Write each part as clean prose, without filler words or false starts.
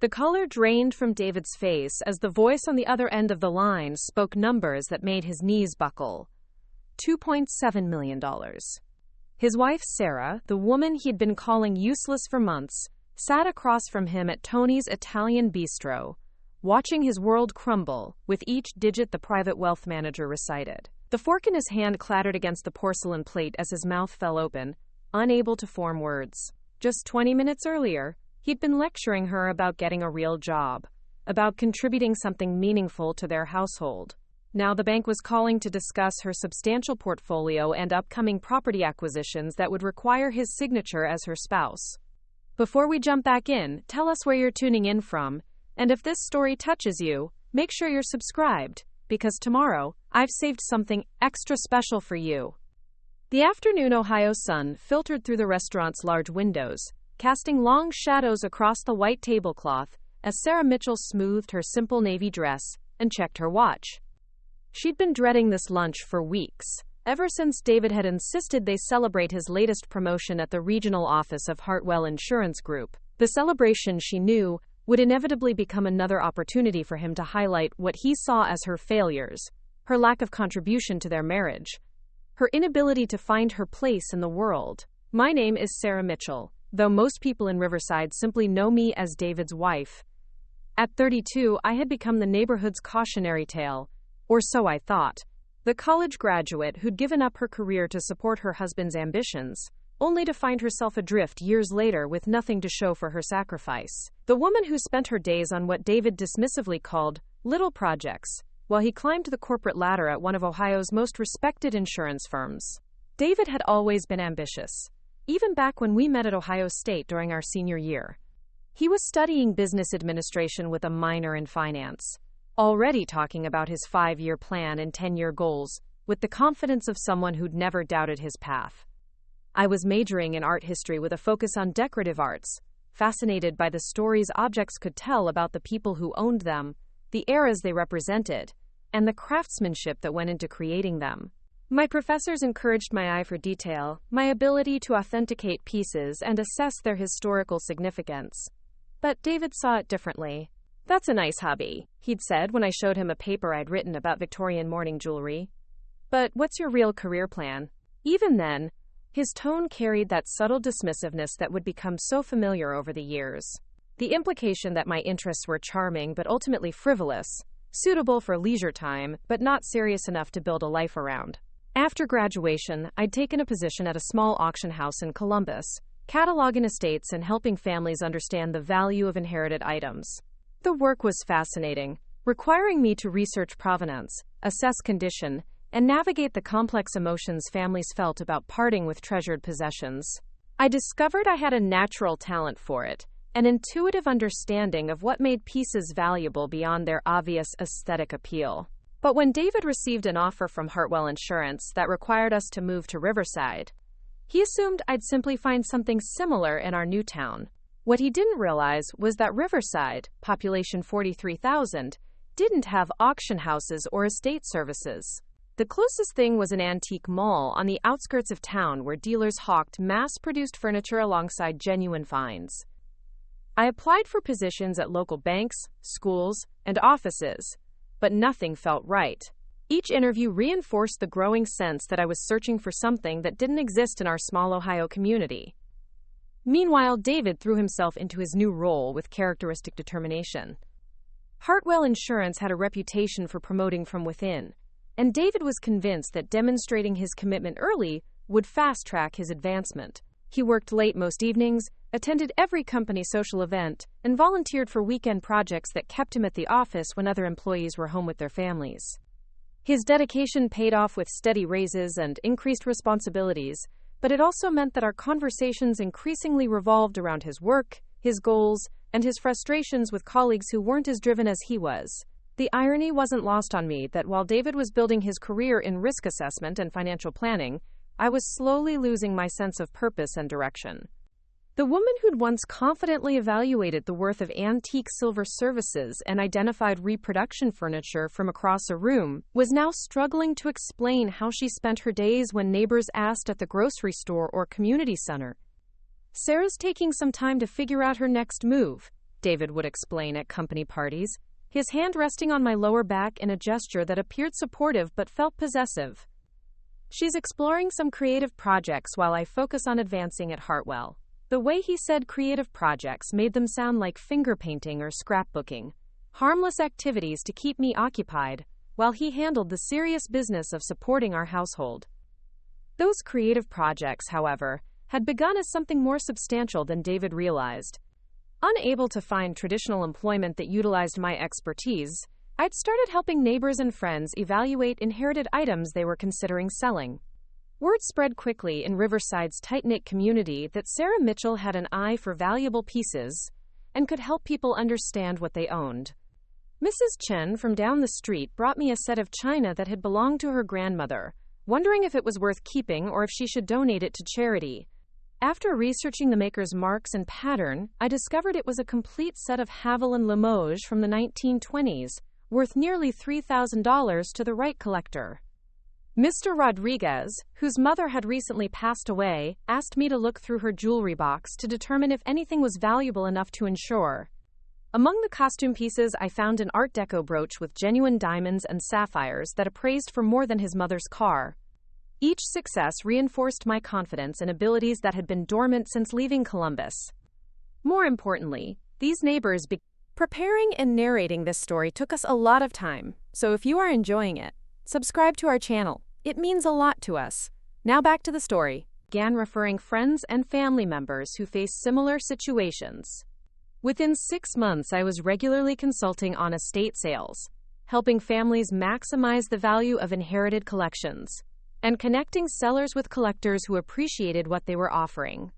The color drained from David's face as the voice on the other end of the line spoke numbers that made his knees buckle. $2.7 million. His wife, Sarah, the woman he'd been calling useless for months, sat across from him at Tony's Italian Bistro, watching his world crumble, with each digit the private wealth manager recited. The fork in his hand clattered against the porcelain plate as his mouth fell open, unable to form words. Just 20 minutes earlier, he'd been lecturing her about getting a real job, about contributing something meaningful to their household. Now the bank was calling to discuss her substantial portfolio and upcoming property acquisitions that would require his signature as her spouse. Before we jump back in, tell us where you're tuning in from, and if this story touches you, make sure you're subscribed, because tomorrow, I've saved something extra special for you. The afternoon Ohio sun filtered through the restaurant's large windows, casting long shadows across the white tablecloth as Sarah Mitchell smoothed her simple navy dress and checked her watch. She'd been dreading this lunch for weeks, ever since David had insisted they celebrate his latest promotion at the regional office of Hartwell Insurance Group. The celebration, she knew, would inevitably become another opportunity for him to highlight what he saw as her failures, her lack of contribution to their marriage, her inability to find her place in the world. My name is Sarah Mitchell, though most people in Riverside simply know me as David's wife. At 32, I had become the neighborhood's cautionary tale, or so I thought. The college graduate who'd given up her career to support her husband's ambitions, only to find herself adrift years later with nothing to show for her sacrifice. The woman who spent her days on what David dismissively called little projects, while he climbed the corporate ladder at one of Ohio's most respected insurance firms. David had always been ambitious, even back when we met at Ohio State during our senior year. He was studying business administration with a minor in finance, already talking about his 5-year plan and 10-year goals, with the confidence of someone who'd never doubted his path. I was majoring in art history with a focus on decorative arts, fascinated by the stories objects could tell about the people who owned them, the eras they represented, and the craftsmanship that went into creating them. My professors encouraged my eye for detail, my ability to authenticate pieces and assess their historical significance. But David saw it differently. "That's a nice hobby," he'd said when I showed him a paper I'd written about Victorian morning jewelry. "But what's your real career plan?" Even then, his tone carried that subtle dismissiveness that would become so familiar over the years. The implication that my interests were charming but ultimately frivolous, suitable for leisure time, but not serious enough to build a life around. After graduation, I'd taken a position at a small auction house in Columbus, cataloging estates and helping families understand the value of inherited items. The work was fascinating, requiring me to research provenance, assess condition, and navigate the complex emotions families felt about parting with treasured possessions. I discovered I had a natural talent for it, an intuitive understanding of what made pieces valuable beyond their obvious aesthetic appeal. But when David received an offer from Hartwell Insurance that required us to move to Riverside, he assumed I'd simply find something similar in our new town. What he didn't realize was that Riverside, population 43,000, didn't have auction houses or estate services. The closest thing was an antique mall on the outskirts of town where dealers hawked mass-produced furniture alongside genuine finds. I applied for positions at local banks, schools, and offices, but nothing felt right. Each interview reinforced the growing sense that I was searching for something that didn't exist in our small Ohio community. Meanwhile, David threw himself into his new role with characteristic determination. Hartwell Insurance had a reputation for promoting from within, and David was convinced that demonstrating his commitment early would fast-track his advancement. He worked late most evenings, attended every company social event, and volunteered for weekend projects that kept him at the office when other employees were home with their families. His dedication paid off with steady raises and increased responsibilities, but it also meant that our conversations increasingly revolved around his work, his goals, and his frustrations with colleagues who weren't as driven as he was. The irony wasn't lost on me that while David was building his career in risk assessment and financial planning, I was slowly losing my sense of purpose and direction. The woman who'd once confidently evaluated the worth of antique silver services and identified reproduction furniture from across a room was now struggling to explain how she spent her days when neighbors asked at the grocery store or community center. Sarah's taking some time to figure out her next move, David would explain at company parties, his hand resting on my lower back in a gesture that appeared supportive but felt possessive. She's exploring some creative projects while I focus on advancing at Hartwell. The way he said creative projects made them sound like finger painting or scrapbooking, harmless activities to keep me occupied, while he handled the serious business of supporting our household. Those creative projects, however, had begun as something more substantial than David realized. Unable to find traditional employment that utilized my expertise, I'd started helping neighbors and friends evaluate inherited items they were considering selling. Word spread quickly in Riverside's tight-knit community that Sarah Mitchell had an eye for valuable pieces and could help people understand what they owned. Mrs. Chen from down the street brought me a set of china that had belonged to her grandmother, wondering if it was worth keeping or if she should donate it to charity. After researching the maker's marks and pattern, I discovered it was a complete set of Havel and Limoges from the 1920s, worth nearly $3,000 to the right collector. Mr. Rodriguez, whose mother had recently passed away, asked me to look through her jewelry box to determine if anything was valuable enough to insure. Among the costume pieces, I found an Art Deco brooch with genuine diamonds and sapphires that appraised for more than his mother's car. Each success reinforced my confidence in abilities that had been dormant since leaving Columbus. More importantly, these neighbors Preparing and narrating this story took us a lot of time, so if you are enjoying it, subscribe to our channel. It means a lot to us. Now back to the story. Began referring friends and family members who faced similar situations. Within 6 months, I was regularly consulting on estate sales, helping families maximize the value of inherited collections, and connecting sellers with collectors who appreciated what they were offering.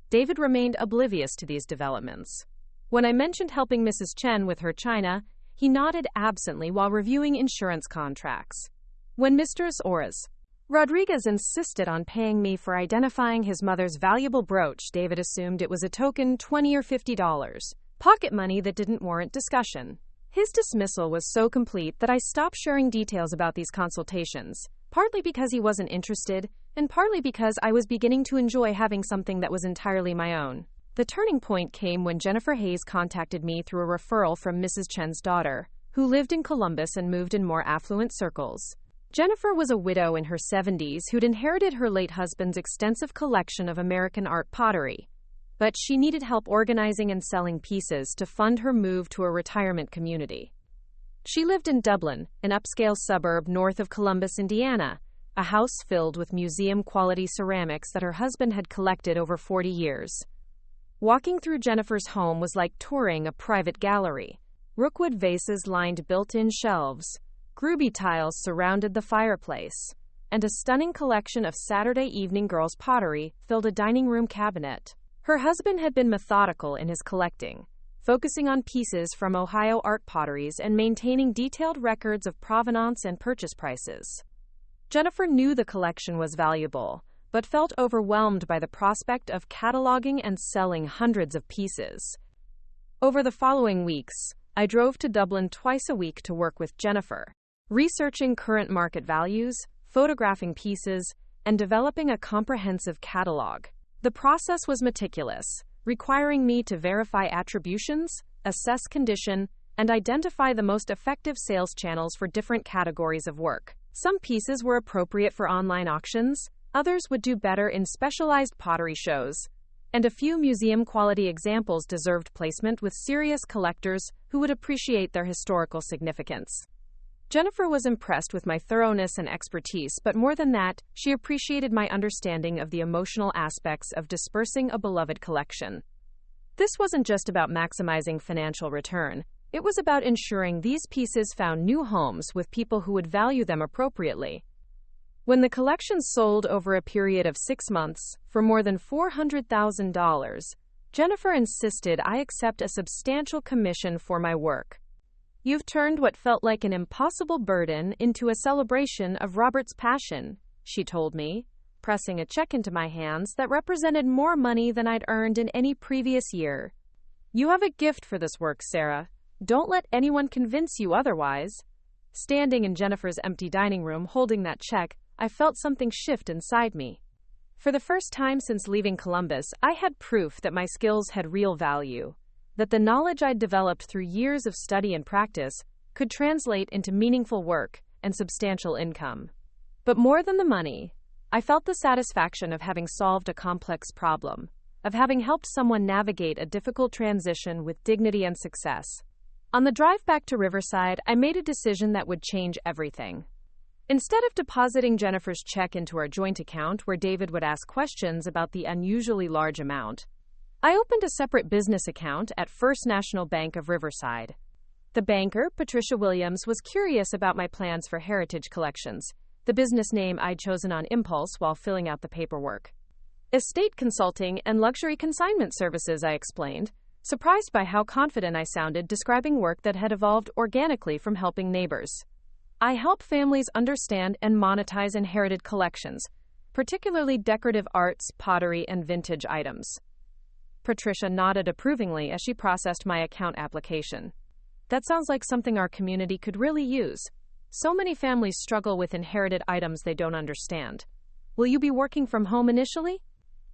David remained oblivious to these developments. When I mentioned helping Mrs. Chen with her china, he nodded absently while reviewing insurance contracts. When Mr. Rodriguez insisted on paying me for identifying his mother's valuable brooch, David assumed it was a token $20 or $50, pocket money that didn't warrant discussion. His dismissal was so complete that I stopped sharing details about these consultations, partly because he wasn't interested, and partly because I was beginning to enjoy having something that was entirely my own. The turning point came when Jennifer Hayes contacted me through a referral from Mrs. Chen's daughter, who lived in Columbus and moved in more affluent circles. Jennifer was a widow in her 70s who'd inherited her late husband's extensive collection of American art pottery, but she needed help organizing and selling pieces to fund her move to a retirement community. She lived in Dublin, an upscale suburb north of Columbus, Indiana, a house filled with museum-quality ceramics that her husband had collected over 40 years. Walking through Jennifer's home was like touring a private gallery. Rookwood vases lined built-in shelves, groovy tiles surrounded the fireplace, and a stunning collection of Saturday evening girls' pottery filled a dining room cabinet. Her husband had been methodical in his collecting, focusing on pieces from Ohio art potteries and maintaining detailed records of provenance and purchase prices. Jennifer knew the collection was valuable, but felt overwhelmed by the prospect of cataloging and selling hundreds of pieces. Over the following weeks, I drove to Dublin twice a week to work with Jennifer, researching current market values, photographing pieces, and developing a comprehensive catalog. The process was meticulous, requiring me to verify attributions, assess condition, and identify the most effective sales channels for different categories of work. Some pieces were appropriate for online auctions, others would do better in specialized pottery shows, and a few museum-quality examples deserved placement with serious collectors who would appreciate their historical significance. Jennifer was impressed with my thoroughness and expertise, but more than that, she appreciated my understanding of the emotional aspects of dispersing a beloved collection. This wasn't just about maximizing financial return. It was about ensuring these pieces found new homes with people who would value them appropriately. When the collection sold over a period of 6 months for more than $400,000, Jennifer insisted I accept a substantial commission for my work. "You've turned what felt like an impossible burden into a celebration of Robert's passion," she told me, pressing a check into my hands that represented more money than I'd earned in any previous year. "You have a gift for this work, Sarah. Don't let anyone convince you otherwise." Standing in Jennifer's empty dining room holding that check, I felt something shift inside me. For the first time since leaving Columbus, I had proof that my skills had real value. that the knowledge I'd developed through years of study and practice could translate into meaningful work and substantial income. But more than the money, I felt the satisfaction of having solved a complex problem, of having helped someone navigate a difficult transition with dignity and success. On the drive back to Riverside, I made a decision that would change everything. Instead of depositing Jennifer's check into our joint account where David would ask questions about the unusually large amount, I opened a separate business account at First National Bank of Riverside. The banker, Patricia Williams, was curious about my plans for Heritage Collections, the business name I'd chosen on impulse while filling out the paperwork. Estate consulting and luxury consignment services, I explained, surprised by how confident I sounded describing work that had evolved organically from helping neighbors. I help families understand and monetize inherited collections, particularly decorative arts, pottery, and vintage items. Patricia nodded approvingly as she processed my account application. That sounds like something our community could really use. So many families struggle with inherited items they don't understand. Will you be working from home initially?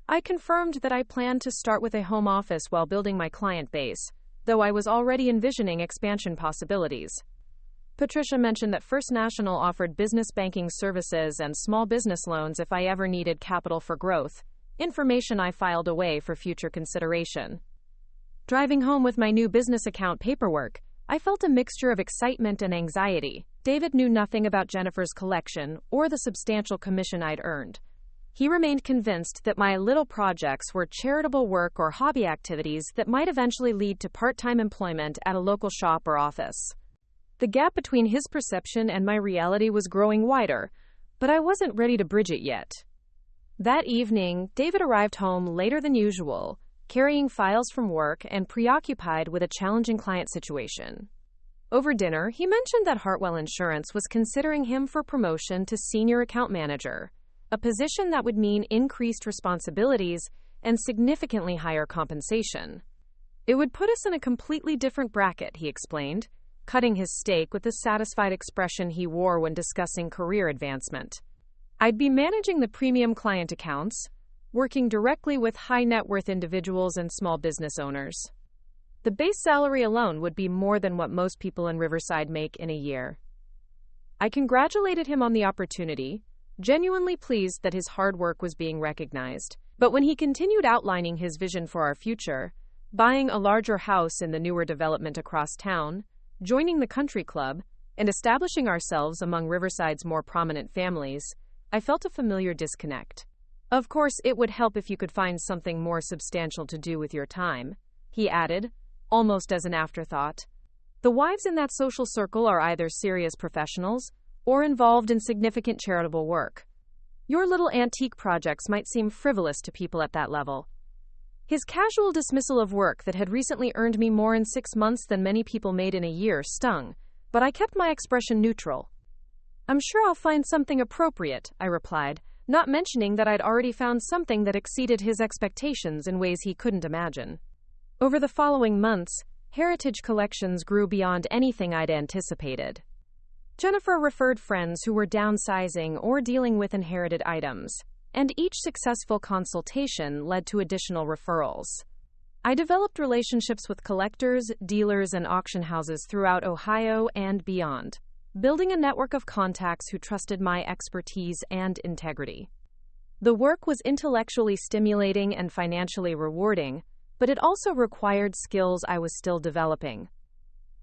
I confirmed that I planned to start with a home office while building my client base, though I was already envisioning expansion possibilities. Patricia mentioned that First National offered business banking services and small business loans if I ever needed capital for growth, information I filed away for future consideration. Driving home with my new business account paperwork, I felt a mixture of excitement and anxiety. David knew nothing about Jennifer's collection or the substantial commission I'd earned. He remained convinced that my little projects were charitable work or hobby activities that might eventually lead to part-time employment at a local shop or office. The gap between his perception and my reality was growing wider, but I wasn't ready to bridge it yet. That evening, David arrived home later than usual, carrying files from work and preoccupied with a challenging client situation. Over dinner, he mentioned that Hartwell Insurance was considering him for promotion to senior account manager, a position that would mean increased responsibilities and significantly higher compensation. It would put us in a completely different bracket, he explained, cutting his steak with the satisfied expression he wore when discussing career advancement. I'd be managing the premium client accounts, working directly with high-net-worth individuals and small business owners. The base salary alone would be more than what most people in Riverside make in a year. I congratulated him on the opportunity, genuinely pleased that his hard work was being recognized. But when he continued outlining his vision for our future, buying a larger house in the newer development across town, joining the country club, and establishing ourselves among Riverside's more prominent families, I felt a familiar disconnect. Of course, it would help if you could find something more substantial to do with your time, he added, almost as an afterthought. The wives in that social circle are either serious professionals or involved in significant charitable work. Your little antique projects might seem frivolous to people at that level. His casual dismissal of work that had recently earned me more in 6 months than many people made in a year stung, but I kept my expression neutral. I'm sure I'll find something appropriate, I replied, not mentioning that I'd already found something that exceeded his expectations in ways he couldn't imagine. Over the following months, Heritage Collections grew beyond anything I'd anticipated. Jennifer referred friends who were downsizing or dealing with inherited items, and each successful consultation led to additional referrals. I developed relationships with collectors, dealers, and auction houses throughout Ohio and beyond, building a network of contacts who trusted my expertise and integrity. The work was intellectually stimulating and financially rewarding, but it also required skills I was still developing.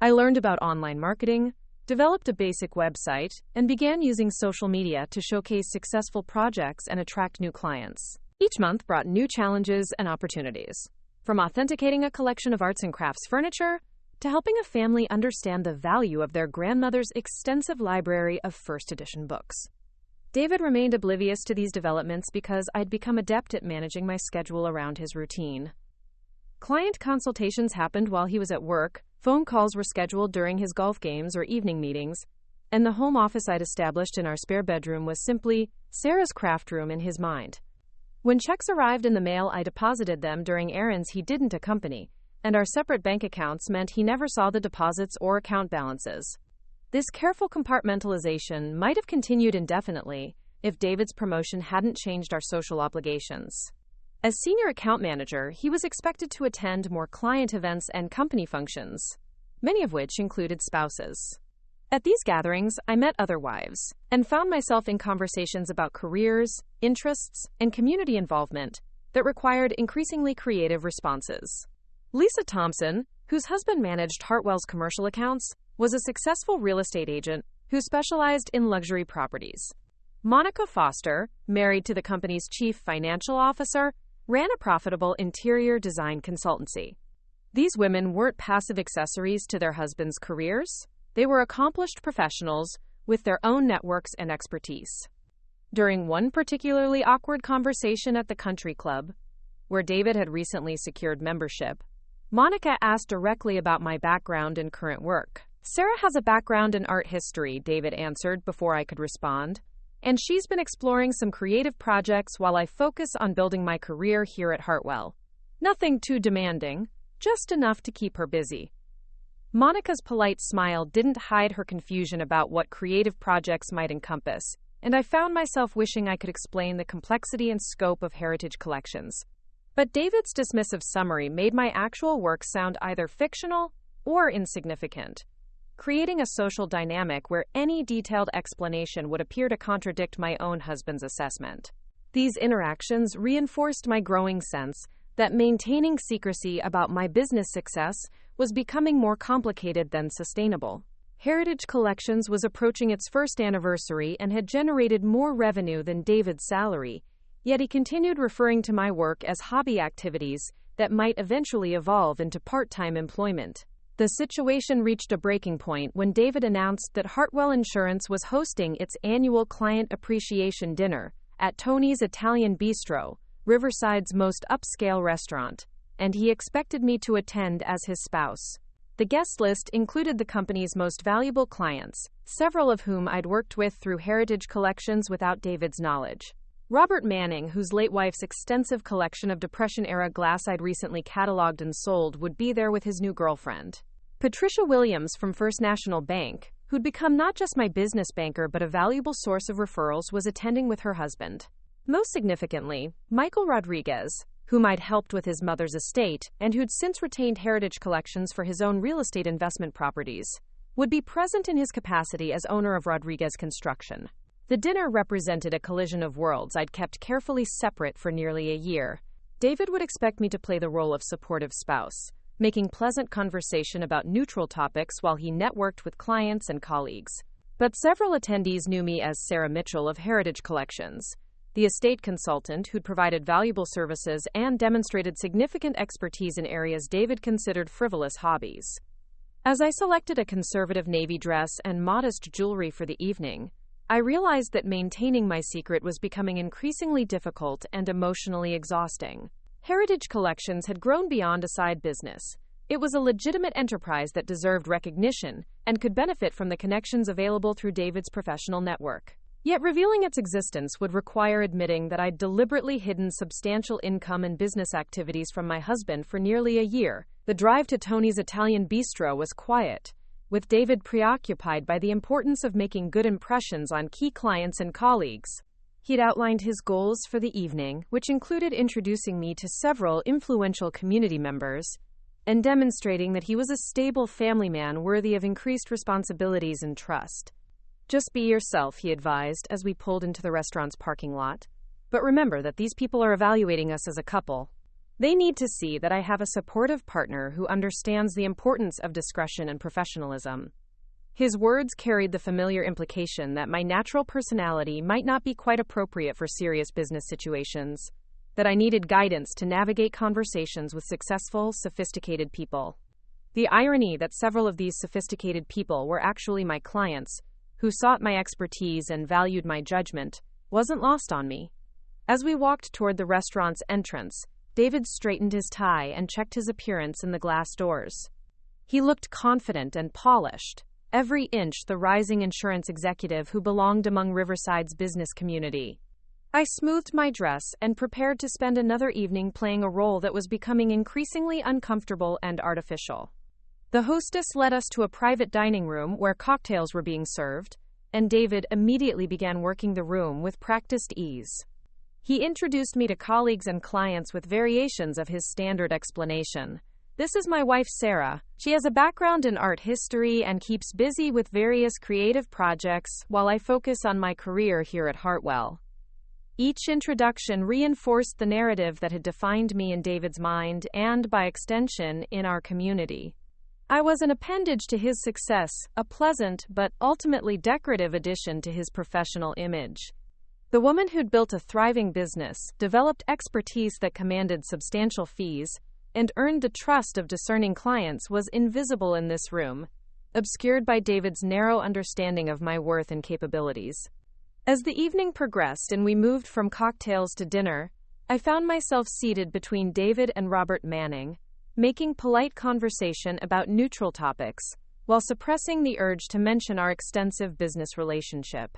I learned about online marketing, developed a basic website, and began using social media to showcase successful projects and attract new clients. Each month brought new challenges and opportunities, from authenticating a collection of arts and crafts furniture to helping a family understand the value of their grandmother's extensive library of first edition books. David remained oblivious to these developments because I'd become adept at managing my schedule around his routine. Client consultations happened while he was at work, phone calls were scheduled during his golf games or evening meetings, and the home office I'd established in our spare bedroom was simply Sarah's craft room in his mind. When checks arrived in the mail, I deposited them during errands he didn't accompany, and our separate bank accounts meant he never saw the deposits or account balances. This careful compartmentalization might have continued indefinitely if David's promotion hadn't changed our social obligations. As senior account manager, he was expected to attend more client events and company functions, many of which included spouses. At these gatherings, I met other wives and found myself in conversations about careers, interests, and community involvement that required increasingly creative responses. Lisa Thompson, whose husband managed Hartwell's commercial accounts, was a successful real estate agent who specialized in luxury properties. Monica Foster, married to the company's chief financial officer, ran a profitable interior design consultancy. These women weren't passive accessories to their husbands' careers. They were accomplished professionals with their own networks and expertise. During one particularly awkward conversation at the country club, where David had recently secured membership, Monica asked directly about my background and current work. "Sarah has a background in art history," David answered before I could respond, "and she's been exploring some creative projects while I focus on building my career here at Hartwell. Nothing too demanding, just enough to keep her busy." Monica's polite smile didn't hide her confusion about what creative projects might encompass, and I found myself wishing I could explain the complexity and scope of heritage collections. But David's dismissive summary made my actual work sound either fictional or insignificant, creating a social dynamic where any detailed explanation would appear to contradict my own husband's assessment. These interactions reinforced my growing sense that maintaining secrecy about my business success was becoming more complicated than sustainable. Heritage Collections was approaching its first anniversary and had generated more revenue than David's salary, yet he continued referring to my work as hobby activities that might eventually evolve into part-time employment. The situation reached a breaking point when David announced that Hartwell Insurance was hosting its annual client appreciation dinner at Tony's Italian Bistro, Riverside's most upscale restaurant, and he expected me to attend as his spouse. The guest list included the company's most valuable clients, several of whom I'd worked with through Heritage Collections without David's knowledge. Robert Manning, whose late wife's extensive collection of Depression-era glass I'd recently cataloged and sold, would be there with his new girlfriend. Patricia Williams from First National Bank, who'd become not just my business banker but a valuable source of referrals, was attending with her husband. Most significantly, Michael Rodriguez, whom I'd helped with his mother's estate and who'd since retained Heritage Collections for his own real estate investment properties, would be present in his capacity as owner of Rodriguez Construction. The dinner represented a collision of worlds I'd kept carefully separate for nearly a year. David would expect me to play the role of supportive spouse, making pleasant conversation about neutral topics while he networked with clients and colleagues. But several attendees knew me as Sarah Mitchell of Heritage Collections, the estate consultant who'd provided valuable services and demonstrated significant expertise in areas David considered frivolous hobbies. As I selected a conservative navy dress and modest jewelry for the evening, I realized that maintaining my secret was becoming increasingly difficult and emotionally exhausting. Heritage Collections had grown beyond a side business. It was a legitimate enterprise that deserved recognition and could benefit from the connections available through David's professional network. Yet revealing its existence would require admitting that I'd deliberately hidden substantial income and business activities from my husband for nearly a year. The drive to Tony's Italian Bistro was quiet, with David preoccupied by the importance of making good impressions on key clients and colleagues. He'd outlined his goals for the evening, which included introducing me to several influential community members and demonstrating that he was a stable family man worthy of increased responsibilities and trust. "Just be yourself," he advised as we pulled into the restaurant's parking lot. "But remember that these people are evaluating us as a couple. They need to see that I have a supportive partner who understands the importance of discretion and professionalism." His words carried the familiar implication that my natural personality might not be quite appropriate for serious business situations, that I needed guidance to navigate conversations with successful, sophisticated people. The irony that several of these sophisticated people were actually my clients, who sought my expertise and valued my judgment, wasn't lost on me. As we walked toward the restaurant's entrance, David straightened his tie and checked his appearance in the glass doors. He looked confident and polished, every inch the rising insurance executive who belonged among Riverside's business community. I smoothed my dress and prepared to spend another evening playing a role that was becoming increasingly uncomfortable and artificial. The hostess led us to a private dining room where cocktails were being served, and David immediately began working the room with practiced ease. He introduced me to colleagues and clients with variations of his standard explanation. "This is my wife, Sarah. She has a background in art history and keeps busy with various creative projects while I focus on my career here at Hartwell." Each introduction reinforced the narrative that had defined me in David's mind and, by extension, in our community. I was an appendage to his success, a pleasant but ultimately decorative addition to his professional image. The woman who'd built a thriving business, developed expertise that commanded substantial fees, and earned the trust of discerning clients was invisible in this room, obscured by David's narrow understanding of my worth and capabilities. As the evening progressed and we moved from cocktails to dinner, I found myself seated between David and Robert Manning, making polite conversation about neutral topics, while suppressing the urge to mention our extensive business relationship.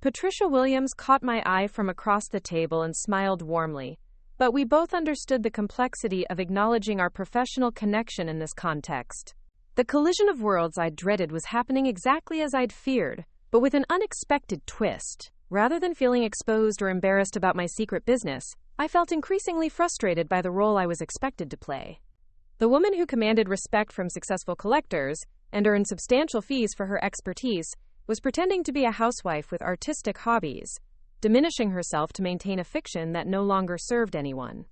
Patricia Williams caught my eye from across the table and smiled warmly, but we both understood the complexity of acknowledging our professional connection in this context. The collision of worlds I'd dreaded was happening exactly as I'd feared, but with an unexpected twist. Rather than feeling exposed or embarrassed about my secret business, I felt increasingly frustrated by the role I was expected to play. The woman who commanded respect from successful collectors and earned substantial fees for her expertise was pretending to be a housewife with artistic hobbies, diminishing herself to maintain a fiction that no longer served anyone.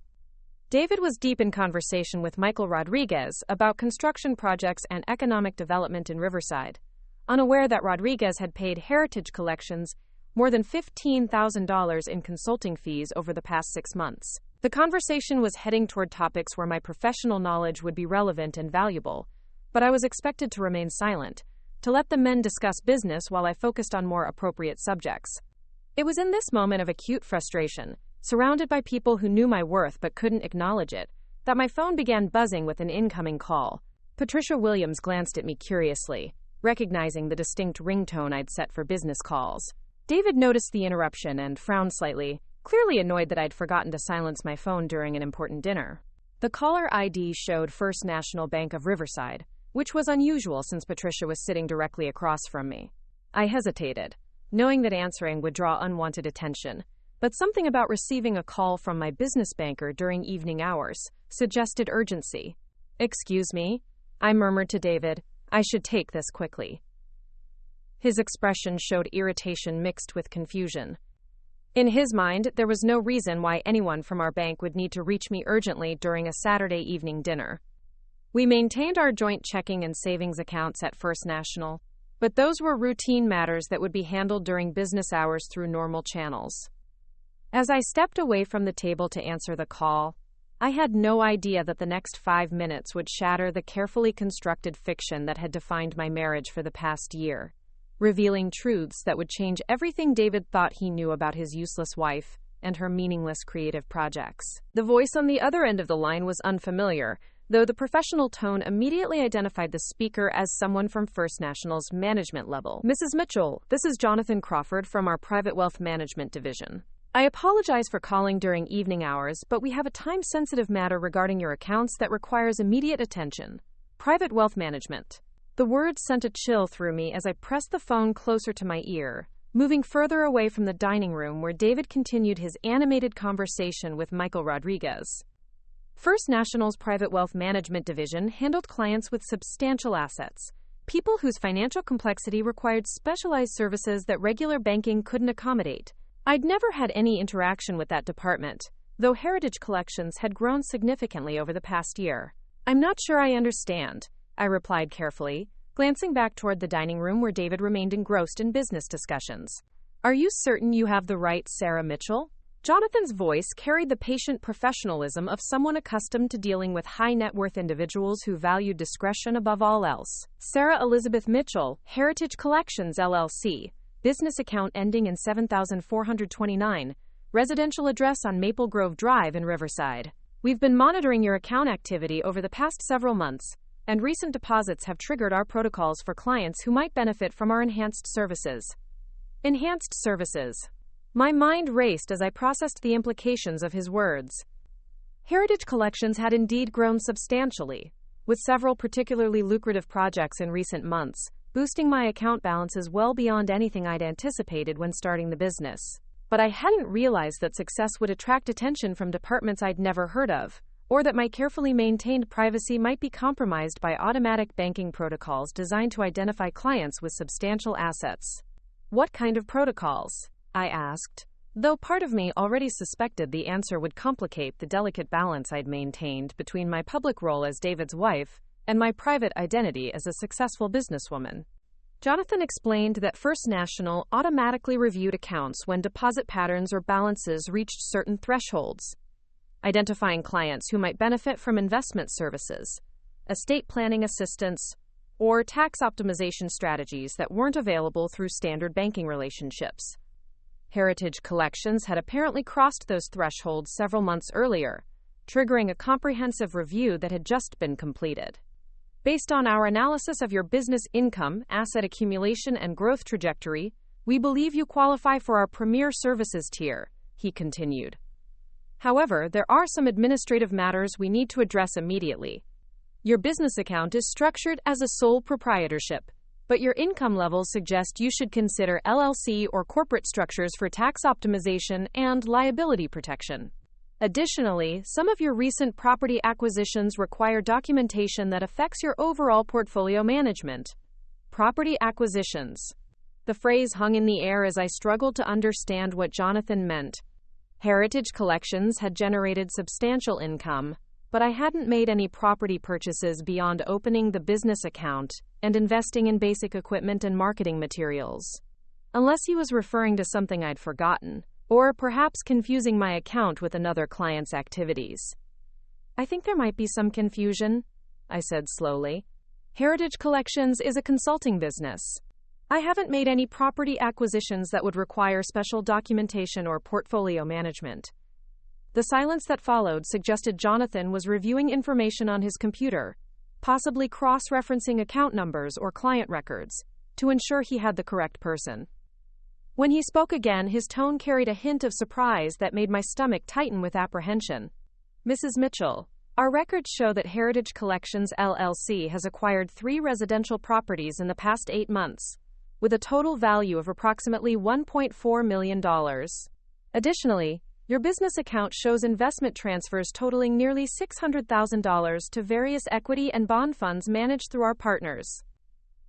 David was deep in conversation with Michael Rodriguez about construction projects and economic development in Riverside, unaware that Rodriguez had paid Heritage Collections more than $15,000 in consulting fees over the past 6 months. The conversation was heading toward topics where my professional knowledge would be relevant and valuable, but I was expected to remain silent, to let the men discuss business while I focused on more appropriate subjects. It was in this moment of acute frustration, surrounded by people who knew my worth but couldn't acknowledge it, that my phone began buzzing with an incoming call. Patricia Williams glanced at me curiously, recognizing the distinct ringtone I'd set for business calls. David noticed the interruption and frowned slightly, clearly annoyed that I'd forgotten to silence my phone during an important dinner. The caller ID showed First National Bank of Riverside, which was unusual since Patricia was sitting directly across from me. I hesitated, knowing that answering would draw unwanted attention, but something about receiving a call from my business banker during evening hours suggested urgency. "Excuse me," I murmured to David. "I should take this quickly." His expression showed irritation mixed with confusion. In his mind, there was no reason why anyone from our bank would need to reach me urgently during a Saturday evening dinner. We maintained our joint checking and savings accounts at First National, but those were routine matters that would be handled during business hours through normal channels. As I stepped away from the table to answer the call, I had no idea that the next 5 minutes would shatter the carefully constructed fiction that had defined my marriage for the past year, revealing truths that would change everything David thought he knew about his useless wife and her meaningless creative projects. The voice on the other end of the line was unfamiliar, though the professional tone immediately identified the speaker as someone from First National's management level. "Mrs. Mitchell, this is Jonathan Crawford from our Private Wealth Management Division. I apologize for calling during evening hours, but we have a time-sensitive matter regarding your accounts that requires immediate attention. Private Wealth Management." The words sent a chill through me as I pressed the phone closer to my ear, moving further away from the dining room where David continued his animated conversation with Michael Rodriguez. First National's Private Wealth Management Division handled clients with substantial assets, people whose financial complexity required specialized services that regular banking couldn't accommodate. I'd never had any interaction with that department, though Heritage Collections had grown significantly over the past year. "I'm not sure I understand," I replied carefully, glancing back toward the dining room where David remained engrossed in business discussions. "Are you certain you have the right Sarah Mitchell?" Jonathan's voice carried the patient professionalism of someone accustomed to dealing with high-net-worth individuals who valued discretion above all else. "Sarah Elizabeth Mitchell, Heritage Collections, LLC, business account ending in 7429, residential address on Maple Grove Drive in Riverside. We've been monitoring your account activity over the past several months, and recent deposits have triggered our protocols for clients who might benefit from our enhanced services." Enhanced services. My mind raced as I processed the implications of his words. Heritage Collections had indeed grown substantially, with several particularly lucrative projects in recent months, boosting my account balances well beyond anything I'd anticipated when starting the business. But I hadn't realized that success would attract attention from departments I'd never heard of, or that my carefully maintained privacy might be compromised by automatic banking protocols designed to identify clients with substantial assets. What kind of protocols? I asked, though part of me already suspected the answer would complicate the delicate balance I'd maintained between my public role as David's wife and my private identity as a successful businesswoman. Jonathan explained that First National automatically reviewed accounts when deposit patterns or balances reached certain thresholds, identifying clients who might benefit from investment services, estate planning assistance, or tax optimization strategies that weren't available through standard banking relationships. Heritage Collections had apparently crossed those thresholds several months earlier, triggering a comprehensive review that had just been completed. Based on our analysis of your business income, asset accumulation, and growth trajectory, we believe you qualify for our premier services tier, he continued. However, there are some administrative matters we need to address immediately. Your business account is structured as a sole proprietorship, but your income levels suggest you should consider LLC or corporate structures for tax optimization and liability protection. Additionally, some of your recent property acquisitions require documentation that affects your overall portfolio management. Property acquisitions. The phrase hung in the air as I struggled to understand what Jonathan meant. Heritage Collections had generated substantial income, but I hadn't made any property purchases beyond opening the business account and investing in basic equipment and marketing materials. Unless he was referring to something I'd forgotten, or perhaps confusing my account with another client's activities. I think there might be some confusion, I said slowly. Heritage Collections is a consulting business. I haven't made any property acquisitions that would require special documentation or portfolio management. The silence that followed suggested Jonathan was reviewing information on his computer, possibly cross-referencing account numbers or client records, to ensure he had the correct person. When he spoke again, his tone carried a hint of surprise that made my stomach tighten with apprehension. Mrs. Mitchell, our records show that Heritage Collections LLC has acquired 3 residential properties in the past 8 months, with a total value of approximately $1.4 million. Additionally, your business account shows investment transfers totaling nearly $600,000 to various equity and bond funds managed through our partners.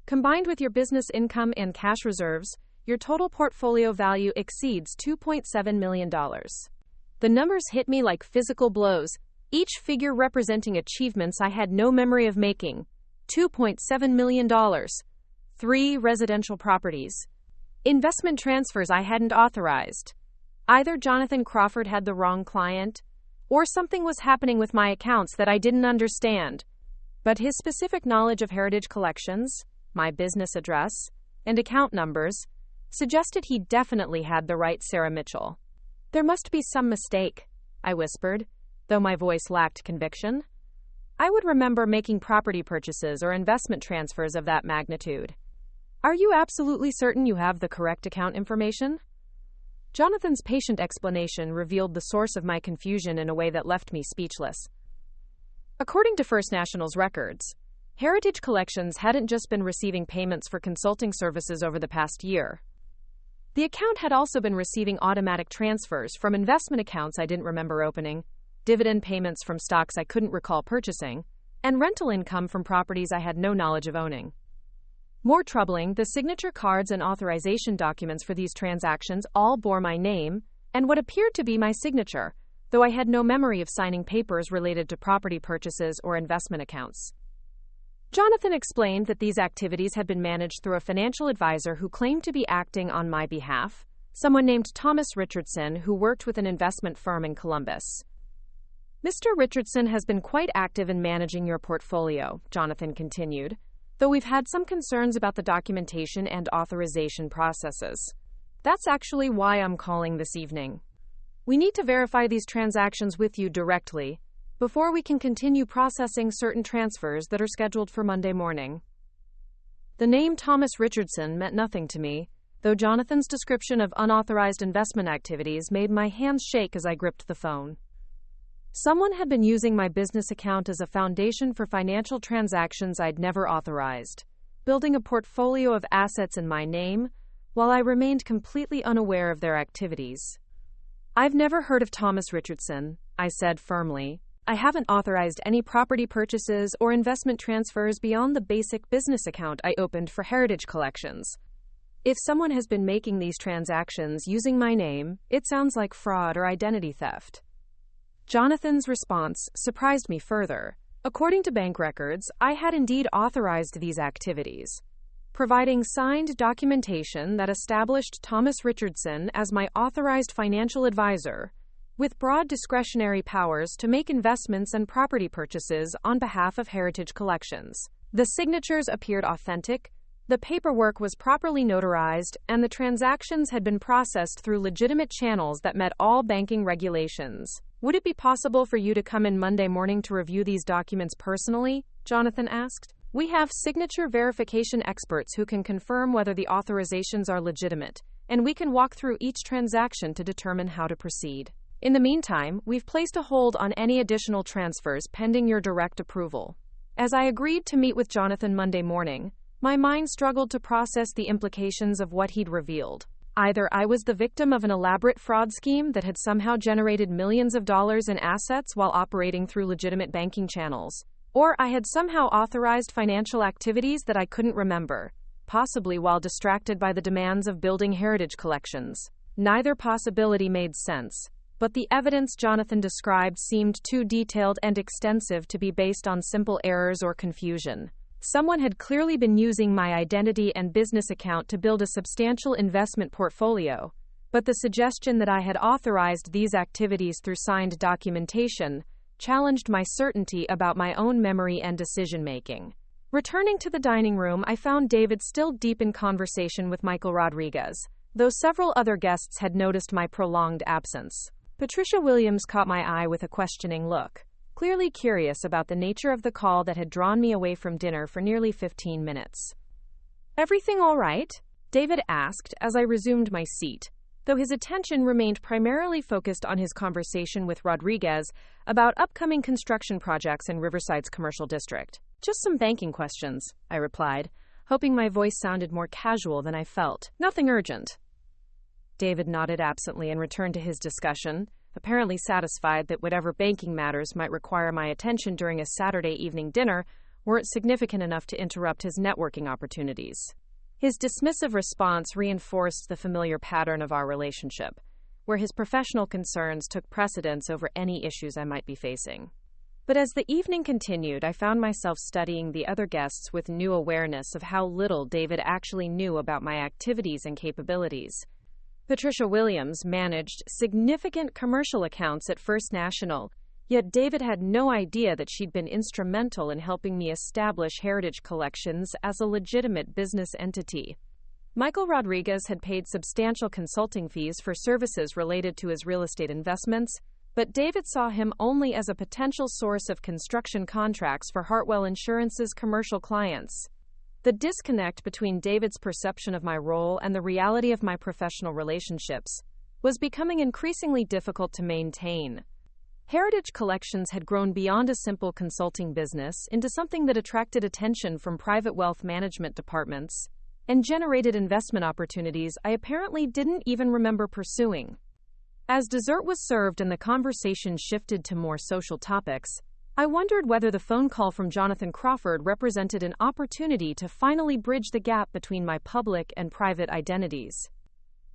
Combined with your business income and cash reserves, your total portfolio value exceeds $2.7 million. The numbers hit me like physical blows, each figure representing achievements I had no memory of making. $2.7 million. 3 residential properties. Investment transfers I hadn't authorized. Either Jonathan Crawford had the wrong client, or something was happening with my accounts that I didn't understand. But his specific knowledge of Heritage Collections, my business address, and account numbers suggested he definitely had the right Sarah Mitchell. There must be some mistake, I whispered, though my voice lacked conviction. I would remember making property purchases or investment transfers of that magnitude. Are you absolutely certain you have the correct account information? Jonathan's patient explanation revealed the source of my confusion in a way that left me speechless. According to First National's records, Heritage Collections hadn't just been receiving payments for consulting services over the past year. The account had also been receiving automatic transfers from investment accounts I didn't remember opening, dividend payments from stocks I couldn't recall purchasing, and rental income from properties I had no knowledge of owning. More troubling, the signature cards and authorization documents for these transactions all bore my name and what appeared to be my signature, though I had no memory of signing papers related to property purchases or investment accounts. Jonathan explained that these activities had been managed through a financial advisor who claimed to be acting on my behalf, someone named Thomas Richardson who worked with an investment firm in Columbus. Mr. Richardson has been quite active in managing your portfolio, Jonathan continued, though we've had some concerns about the documentation and authorization processes. That's actually why I'm calling this evening. We need to verify these transactions with you directly before we can continue processing certain transfers that are scheduled for Monday morning. The name Thomas Richardson meant nothing to me, though Jonathan's description of unauthorized investment activities made my hands shake as I gripped the phone. Someone had been using my business account as a foundation for financial transactions I'd never authorized, building a portfolio of assets in my name, while I remained completely unaware of their activities. "I've never heard of Thomas Richardson," I said firmly. "I haven't authorized any property purchases or investment transfers beyond the basic business account I opened for Heritage Collections. If someone has been making these transactions using my name, it sounds like fraud or identity theft." Jonathan's response surprised me further. According to bank records, I had indeed authorized these activities, providing signed documentation that established Thomas Richardson as my authorized financial advisor, with broad discretionary powers to make investments and property purchases on behalf of Heritage Collections. The signatures appeared authentic, the paperwork was properly notarized, and the transactions had been processed through legitimate channels that met all banking regulations. "Would it be possible for you to come in Monday morning to review these documents personally?" Jonathan asked. "We have signature verification experts who can confirm whether the authorizations are legitimate, and we can walk through each transaction to determine how to proceed. In the meantime, we've placed a hold on any additional transfers pending your direct approval." As I agreed to meet with Jonathan Monday morning, my mind struggled to process the implications of what he'd revealed. Either I was the victim of an elaborate fraud scheme that had somehow generated millions of dollars in assets while operating through legitimate banking channels, or I had somehow authorized financial activities that I couldn't remember, possibly while distracted by the demands of building Heritage Collections. Neither possibility made sense, but the evidence Jonathan described seemed too detailed and extensive to be based on simple errors or confusion. Someone had clearly been using my identity and business account to build a substantial investment portfolio, but the suggestion that I had authorized these activities through signed documentation challenged my certainty about my own memory and decision-making. Returning to the dining room, I found David still deep in conversation with Michael Rodriguez, though several other guests had noticed my prolonged absence. Patricia Williams caught my eye with a questioning look, clearly curious about the nature of the call that had drawn me away from dinner for nearly 15 minutes. "Everything all right?" David asked as I resumed my seat, though his attention remained primarily focused on his conversation with Rodriguez about upcoming construction projects in Riverside's commercial district. "Just some banking questions," I replied, hoping my voice sounded more casual than I felt. "Nothing urgent." David nodded absently and returned to his discussion, apparently satisfied that whatever banking matters might require my attention during a Saturday evening dinner weren't significant enough to interrupt his networking opportunities. His dismissive response reinforced the familiar pattern of our relationship, where his professional concerns took precedence over any issues I might be facing. But as the evening continued, I found myself studying the other guests with new awareness of how little David actually knew about my activities and capabilities. Patricia Williams managed significant commercial accounts at First National, yet David had no idea that she'd been instrumental in helping me establish Heritage Collections as a legitimate business entity. Michael Rodriguez had paid substantial consulting fees for services related to his real estate investments, but David saw him only as a potential source of construction contracts for Hartwell Insurance's commercial clients. The disconnect between David's perception of my role and the reality of my professional relationships was becoming increasingly difficult to maintain. Heritage Collections had grown beyond a simple consulting business into something that attracted attention from private wealth management departments and generated investment opportunities I apparently didn't even remember pursuing. As dessert was served and the conversation shifted to more social topics, I wondered whether the phone call from Jonathan Crawford represented an opportunity to finally bridge the gap between my public and private identities.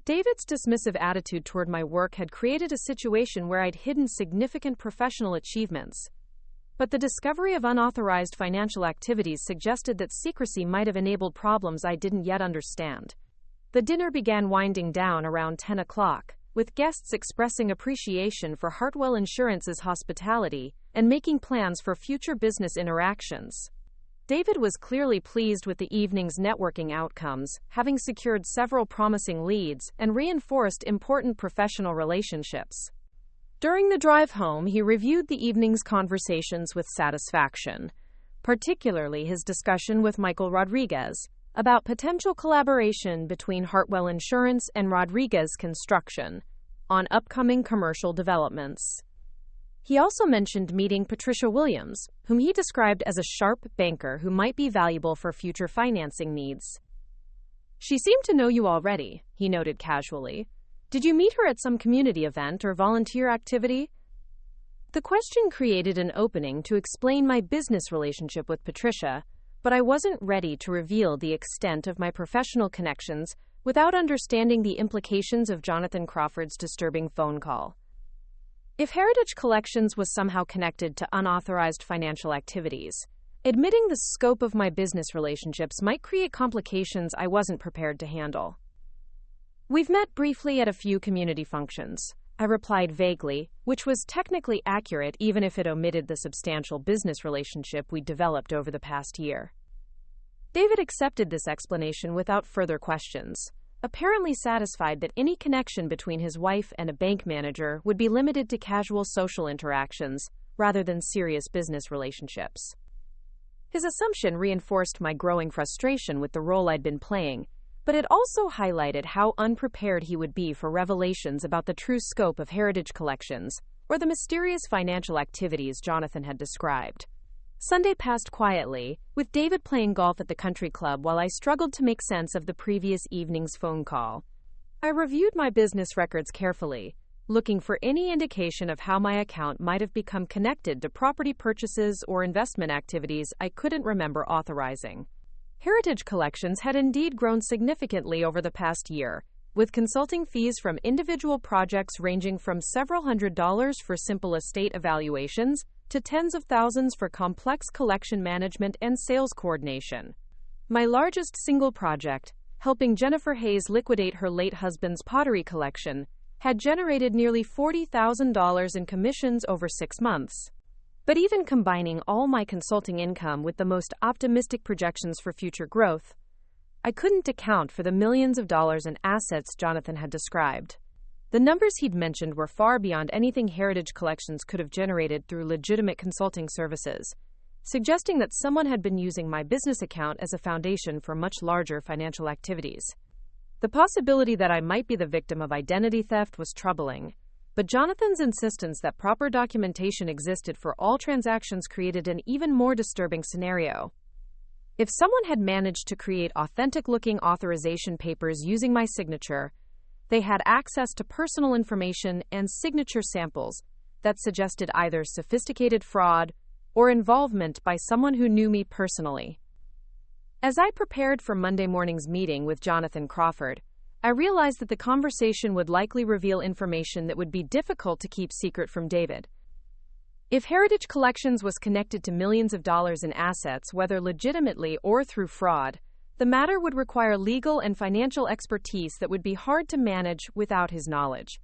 David's dismissive attitude toward my work had created a situation where I'd hidden significant professional achievements, but the discovery of unauthorized financial activities suggested that secrecy might have enabled problems I didn't yet understand. The dinner began winding down around 10 o'clock, with guests expressing appreciation for Hartwell Insurance's hospitality and making plans for future business interactions. David was clearly pleased with the evening's networking outcomes, having secured several promising leads and reinforced important professional relationships. During the drive home, he reviewed the evening's conversations with satisfaction, particularly his discussion with Michael Rodriguez about potential collaboration between Hartwell Insurance and Rodriguez Construction on upcoming commercial developments. He also mentioned meeting Patricia Williams, whom he described as a sharp banker who might be valuable for future financing needs. "She seemed to know you already," he noted casually. "Did you meet her at some community event or volunteer activity?" The question created an opening to explain my business relationship with Patricia, but I wasn't ready to reveal the extent of my professional connections without understanding the implications of Jonathan Crawford's disturbing phone call. If Heritage Collections was somehow connected to unauthorized financial activities, admitting the scope of my business relationships might create complications I wasn't prepared to handle. "We've met briefly at a few community functions," I replied vaguely, which was technically accurate even if it omitted the substantial business relationship we developed over the past year. David accepted this explanation without further questions, apparently satisfied that any connection between his wife and a bank manager would be limited to casual social interactions rather than serious business relationships. His assumption reinforced my growing frustration with the role I'd been playing, but it also highlighted how unprepared he would be for revelations about the true scope of Heritage Collections or the mysterious financial activities Jonathan had described. Sunday passed quietly, with David playing golf at the country club while I struggled to make sense of the previous evening's phone call. I reviewed my business records carefully, looking for any indication of how my account might have become connected to property purchases or investment activities I couldn't remember authorizing. Heritage Collections had indeed grown significantly over the past year, with consulting fees from individual projects ranging from several $100s for simple estate evaluations to tens of thousands for complex collection management and sales coordination. My largest single project, helping Jennifer Hayes liquidate her late husband's pottery collection, had generated nearly $40,000 in commissions over 6 months. But even combining all my consulting income with the most optimistic projections for future growth, I couldn't account for the millions of dollars in assets Jonathan had described. The numbers he'd mentioned were far beyond anything Heritage Collections could have generated through legitimate consulting services, suggesting that someone had been using my business account as a foundation for much larger financial activities. The possibility that I might be the victim of identity theft was troubling, but Jonathan's insistence that proper documentation existed for all transactions created an even more disturbing scenario. If someone had managed to create authentic-looking authorization papers using my signature, they had access to personal information and signature samples that suggested either sophisticated fraud or involvement by someone who knew me personally. As I prepared for Monday morning's meeting with Jonathan Crawford, I realized that the conversation would likely reveal information that would be difficult to keep secret from David. If Heritage Collections was connected to millions of dollars in assets, whether legitimately or through fraud, the matter would require legal and financial expertise that would be hard to manage without his knowledge.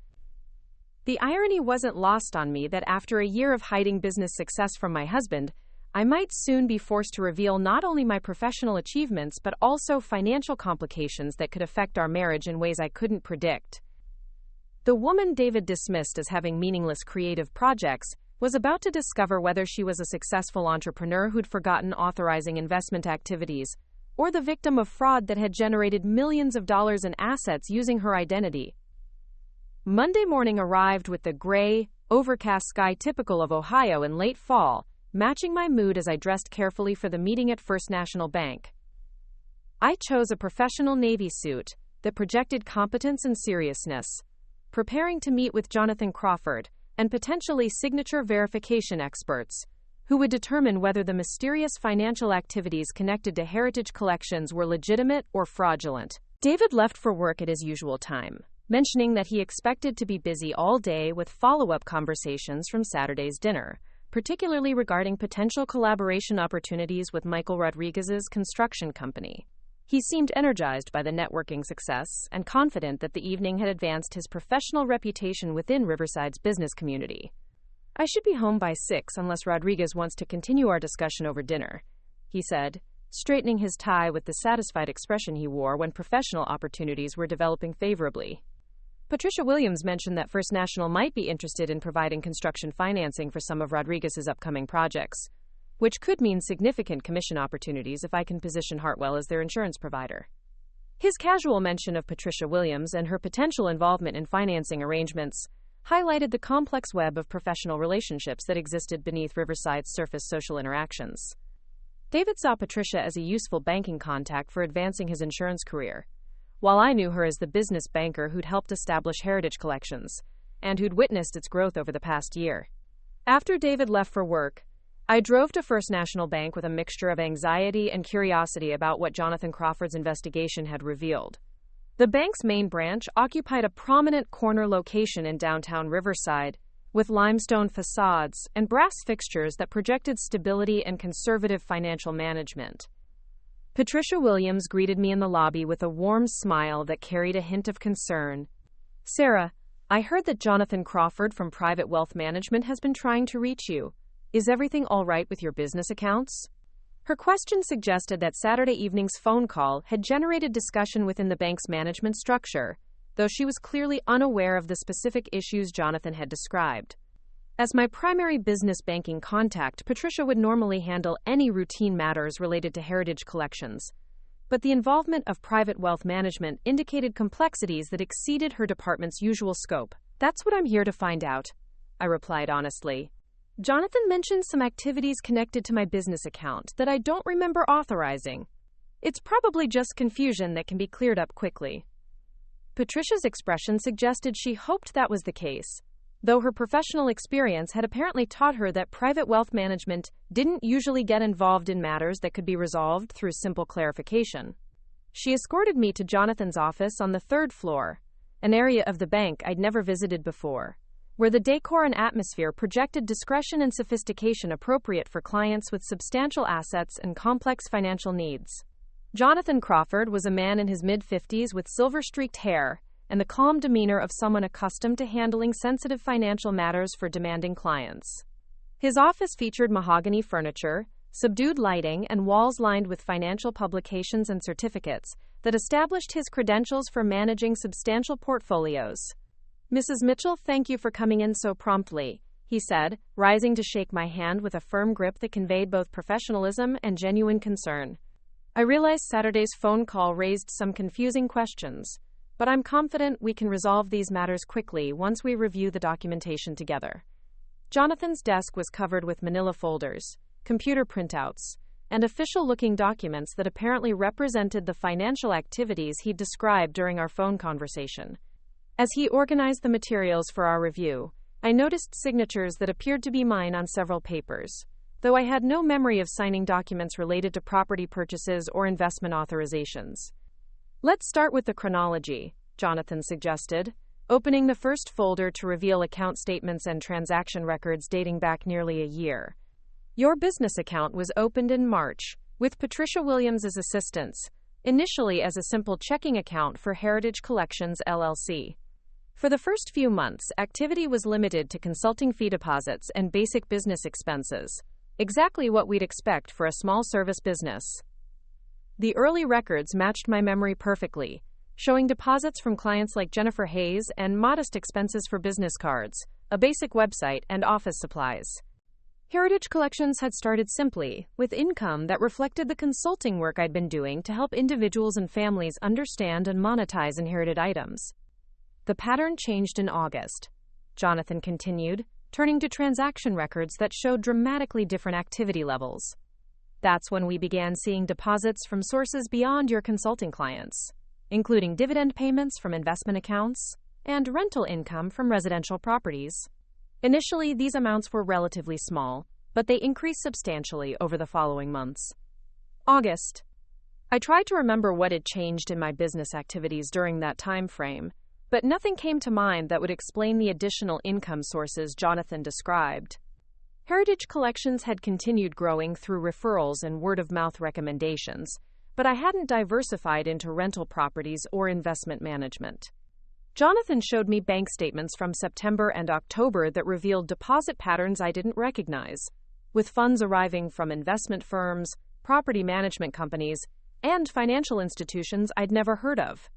The irony wasn't lost on me that after a year of hiding business success from my husband, I might soon be forced to reveal not only my professional achievements but also financial complications that could affect our marriage in ways I couldn't predict. The woman David dismissed as having meaningless creative projects was about to discover whether she was a successful entrepreneur who'd forgotten authorizing investment activities, or the victim of fraud that had generated millions of dollars in assets using her identity. Monday morning arrived with the gray, overcast sky typical of Ohio in late fall, matching my mood as I dressed carefully for the meeting at First National Bank. I chose a professional navy suit that projected competence and seriousness, preparing to meet with Jonathan Crawford and potentially signature verification experts, who would determine whether the mysterious financial activities connected to Heritage Collections were legitimate or fraudulent. David left for work at his usual time, mentioning that he expected to be busy all day with follow-up conversations from Saturday's dinner, particularly regarding potential collaboration opportunities with Michael Rodriguez's construction company. He seemed energized by the networking success and confident that the evening had advanced his professional reputation within Riverside's business community. "I should be home by 6 unless Rodriguez wants to continue our discussion over dinner," he said, straightening his tie with the satisfied expression he wore when professional opportunities were developing favorably. Patricia Williams mentioned that First National might be interested in providing construction financing for some of Rodriguez's upcoming projects, which could mean significant commission opportunities if I can position Hartwell as their insurance provider. His casual mention of Patricia Williams and her potential involvement in financing arrangements highlighted the complex web of professional relationships that existed beneath Riverside's surface social interactions. David saw Patricia as a useful banking contact for advancing his insurance career, while I knew her as the business banker who'd helped establish Heritage Collections, and who'd witnessed its growth over the past year. After David left for work, I drove to First National Bank with a mixture of anxiety and curiosity about what Jonathan Crawford's investigation had revealed. The bank's main branch occupied a prominent corner location in downtown Riverside, with limestone facades and brass fixtures that projected stability and conservative financial management. Patricia Williams greeted me in the lobby with a warm smile that carried a hint of concern. "Sarah, I heard that Jonathan Crawford from Private Wealth Management has been trying to reach you. Is everything all right with your business accounts?" Her question suggested that Saturday evening's phone call had generated discussion within the bank's management structure, though she was clearly unaware of the specific issues Jonathan had described. As my primary business banking contact, Patricia would normally handle any routine matters related to Heritage Collections, but the involvement of Private Wealth Management indicated complexities that exceeded her department's usual scope. "That's what I'm here to find out," I replied honestly. "Jonathan mentioned some activities connected to my business account that I don't remember authorizing. It's probably just confusion that can be cleared up quickly." Patricia's expression suggested she hoped that was the case, though her professional experience had apparently taught her that Private Wealth Management didn't usually get involved in matters that could be resolved through simple clarification. She escorted me to Jonathan's office on the third floor, an area of the bank I'd never visited before, where the decor and atmosphere projected discretion and sophistication appropriate for clients with substantial assets and complex financial needs. Jonathan Crawford was a man in his mid-50s with silver-streaked hair and the calm demeanor of someone accustomed to handling sensitive financial matters for demanding clients. His office featured mahogany furniture, subdued lighting, and walls lined with financial publications and certificates that established his credentials for managing substantial portfolios. "Mrs. Mitchell, thank you for coming in so promptly," he said, rising to shake my hand with a firm grip that conveyed both professionalism and genuine concern. "I realize Saturday's phone call raised some confusing questions, but I'm confident we can resolve these matters quickly once we review the documentation together." Jonathan's desk was covered with manila folders, computer printouts, and official-looking documents that apparently represented the financial activities he'd described during our phone conversation. As he organized the materials for our review, I noticed signatures that appeared to be mine on several papers, though I had no memory of signing documents related to property purchases or investment authorizations. "Let's start with the chronology," Jonathan suggested, opening the first folder to reveal account statements and transaction records dating back nearly a year. "Your business account was opened in March, with Patricia Williams as assistance, initially as a simple checking account for Heritage Collections, LLC. For the first few months, activity was limited to consulting fee deposits and basic business expenses, exactly what we'd expect for a small service business. The early records matched my memory perfectly, showing deposits from clients like Jennifer Hayes and modest expenses for business cards, a basic website, and office supplies. Heritage Collections had started simply, with income that reflected the consulting work I'd been doing to help individuals and families understand and monetize inherited items. The pattern changed in August," Jonathan continued, turning to transaction records that showed dramatically different activity levels. "That's when we began seeing deposits from sources beyond your consulting clients, including dividend payments from investment accounts and rental income from residential properties. Initially, these amounts were relatively small, but they increased substantially over the following months." August. I tried to remember what had changed in my business activities during that time frame, but nothing came to mind that would explain the additional income sources Jonathan described. Heritage Collections had continued growing through referrals and word-of-mouth recommendations, but I hadn't diversified into rental properties or investment management. Jonathan showed me bank statements from September and October that revealed deposit patterns I didn't recognize, with funds arriving from investment firms, property management companies, and financial institutions I'd never heard of.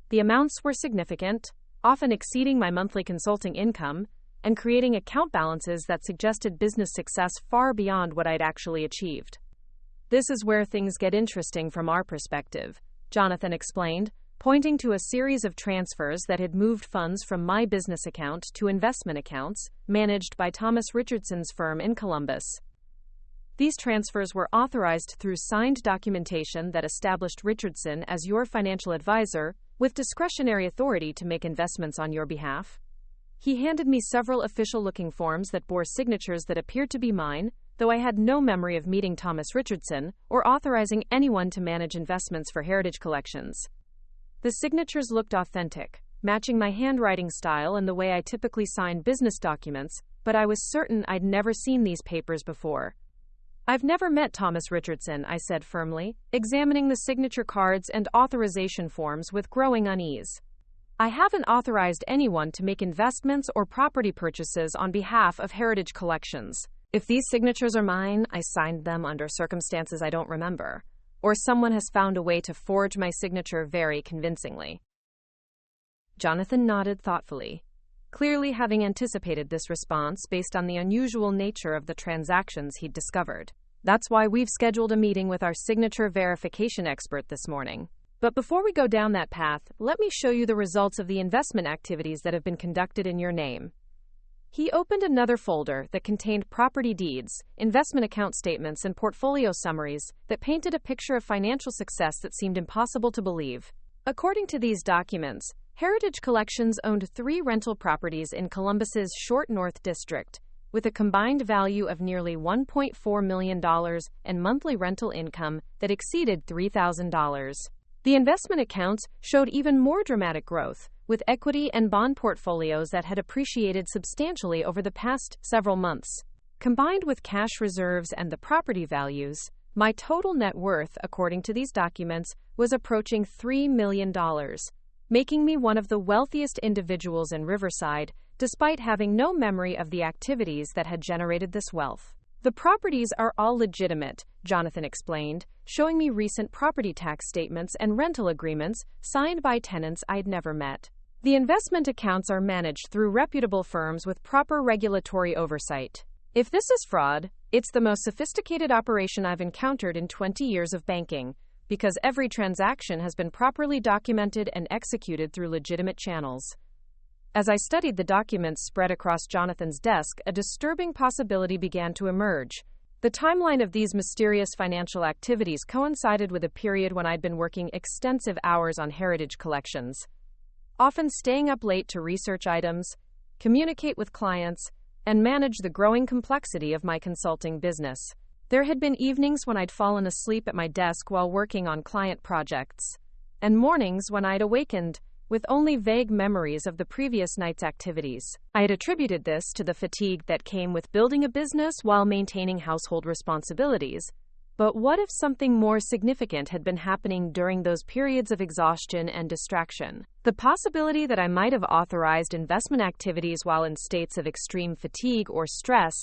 The amounts were significant, often exceeding my monthly consulting income, and creating account balances that suggested business success far beyond what I'd actually achieved. "This is where things get interesting from our perspective," Jonathan explained, pointing to a series of transfers that had moved funds from my business account to investment accounts managed by Thomas Richardson's firm in Columbus. These transfers were authorized through signed documentation that established Richardson as your financial advisor, with discretionary authority to make investments on your behalf. He handed me several official-looking forms that bore signatures that appeared to be mine, though I had no memory of meeting Thomas Richardson or authorizing anyone to manage investments for Heritage Collections. The signatures looked authentic, matching my handwriting style and the way I typically sign business documents, but I was certain I'd never seen these papers before. "I've never met Thomas Richardson," I said firmly, examining the signature cards and authorization forms with growing unease. "I haven't authorized anyone to make investments or property purchases on behalf of Heritage Collections. If these signatures are mine, I signed them under circumstances I don't remember, or someone has found a way to forge my signature very convincingly." Jonathan nodded thoughtfully, clearly having anticipated this response based on the unusual nature of the transactions he'd discovered. "That's why we've scheduled a meeting with our signature verification expert this morning. But before we go down that path, let me show you the results of the investment activities that have been conducted in your name." He opened another folder that contained property deeds, investment account statements, and portfolio summaries that painted a picture of financial success that seemed impossible to believe. According to these documents, Heritage Collections owned 3 rental properties in Columbus's Short North District, with a combined value of nearly $1.4 million and monthly rental income that exceeded $3,000. The investment accounts showed even more dramatic growth, with equity and bond portfolios that had appreciated substantially over the past several months. Combined with cash reserves and the property values, my total net worth, according to these documents, was approaching $3 million, making me one of the wealthiest individuals in Riverside, despite having no memory of the activities that had generated this wealth. "The properties are all legitimate," Jonathan explained, showing me recent property tax statements and rental agreements signed by tenants I'd never met. "The investment accounts are managed through reputable firms with proper regulatory oversight. If this is fraud, it's the most sophisticated operation I've encountered in 20 years of banking, because every transaction has been properly documented and executed through legitimate channels." As I studied the documents spread across Jonathan's desk, a disturbing possibility began to emerge. The timeline of these mysterious financial activities coincided with a period when I'd been working extensive hours on Heritage Collections, often staying up late to research items, communicate with clients, and manage the growing complexity of my consulting business. There had been evenings when I'd fallen asleep at my desk while working on client projects, and mornings when I'd awakened with only vague memories of the previous night's activities. I had attributed this to the fatigue that came with building a business while maintaining household responsibilities. But what if something more significant had been happening during those periods of exhaustion and distraction? The possibility that I might have authorized investment activities while in states of extreme fatigue or stress,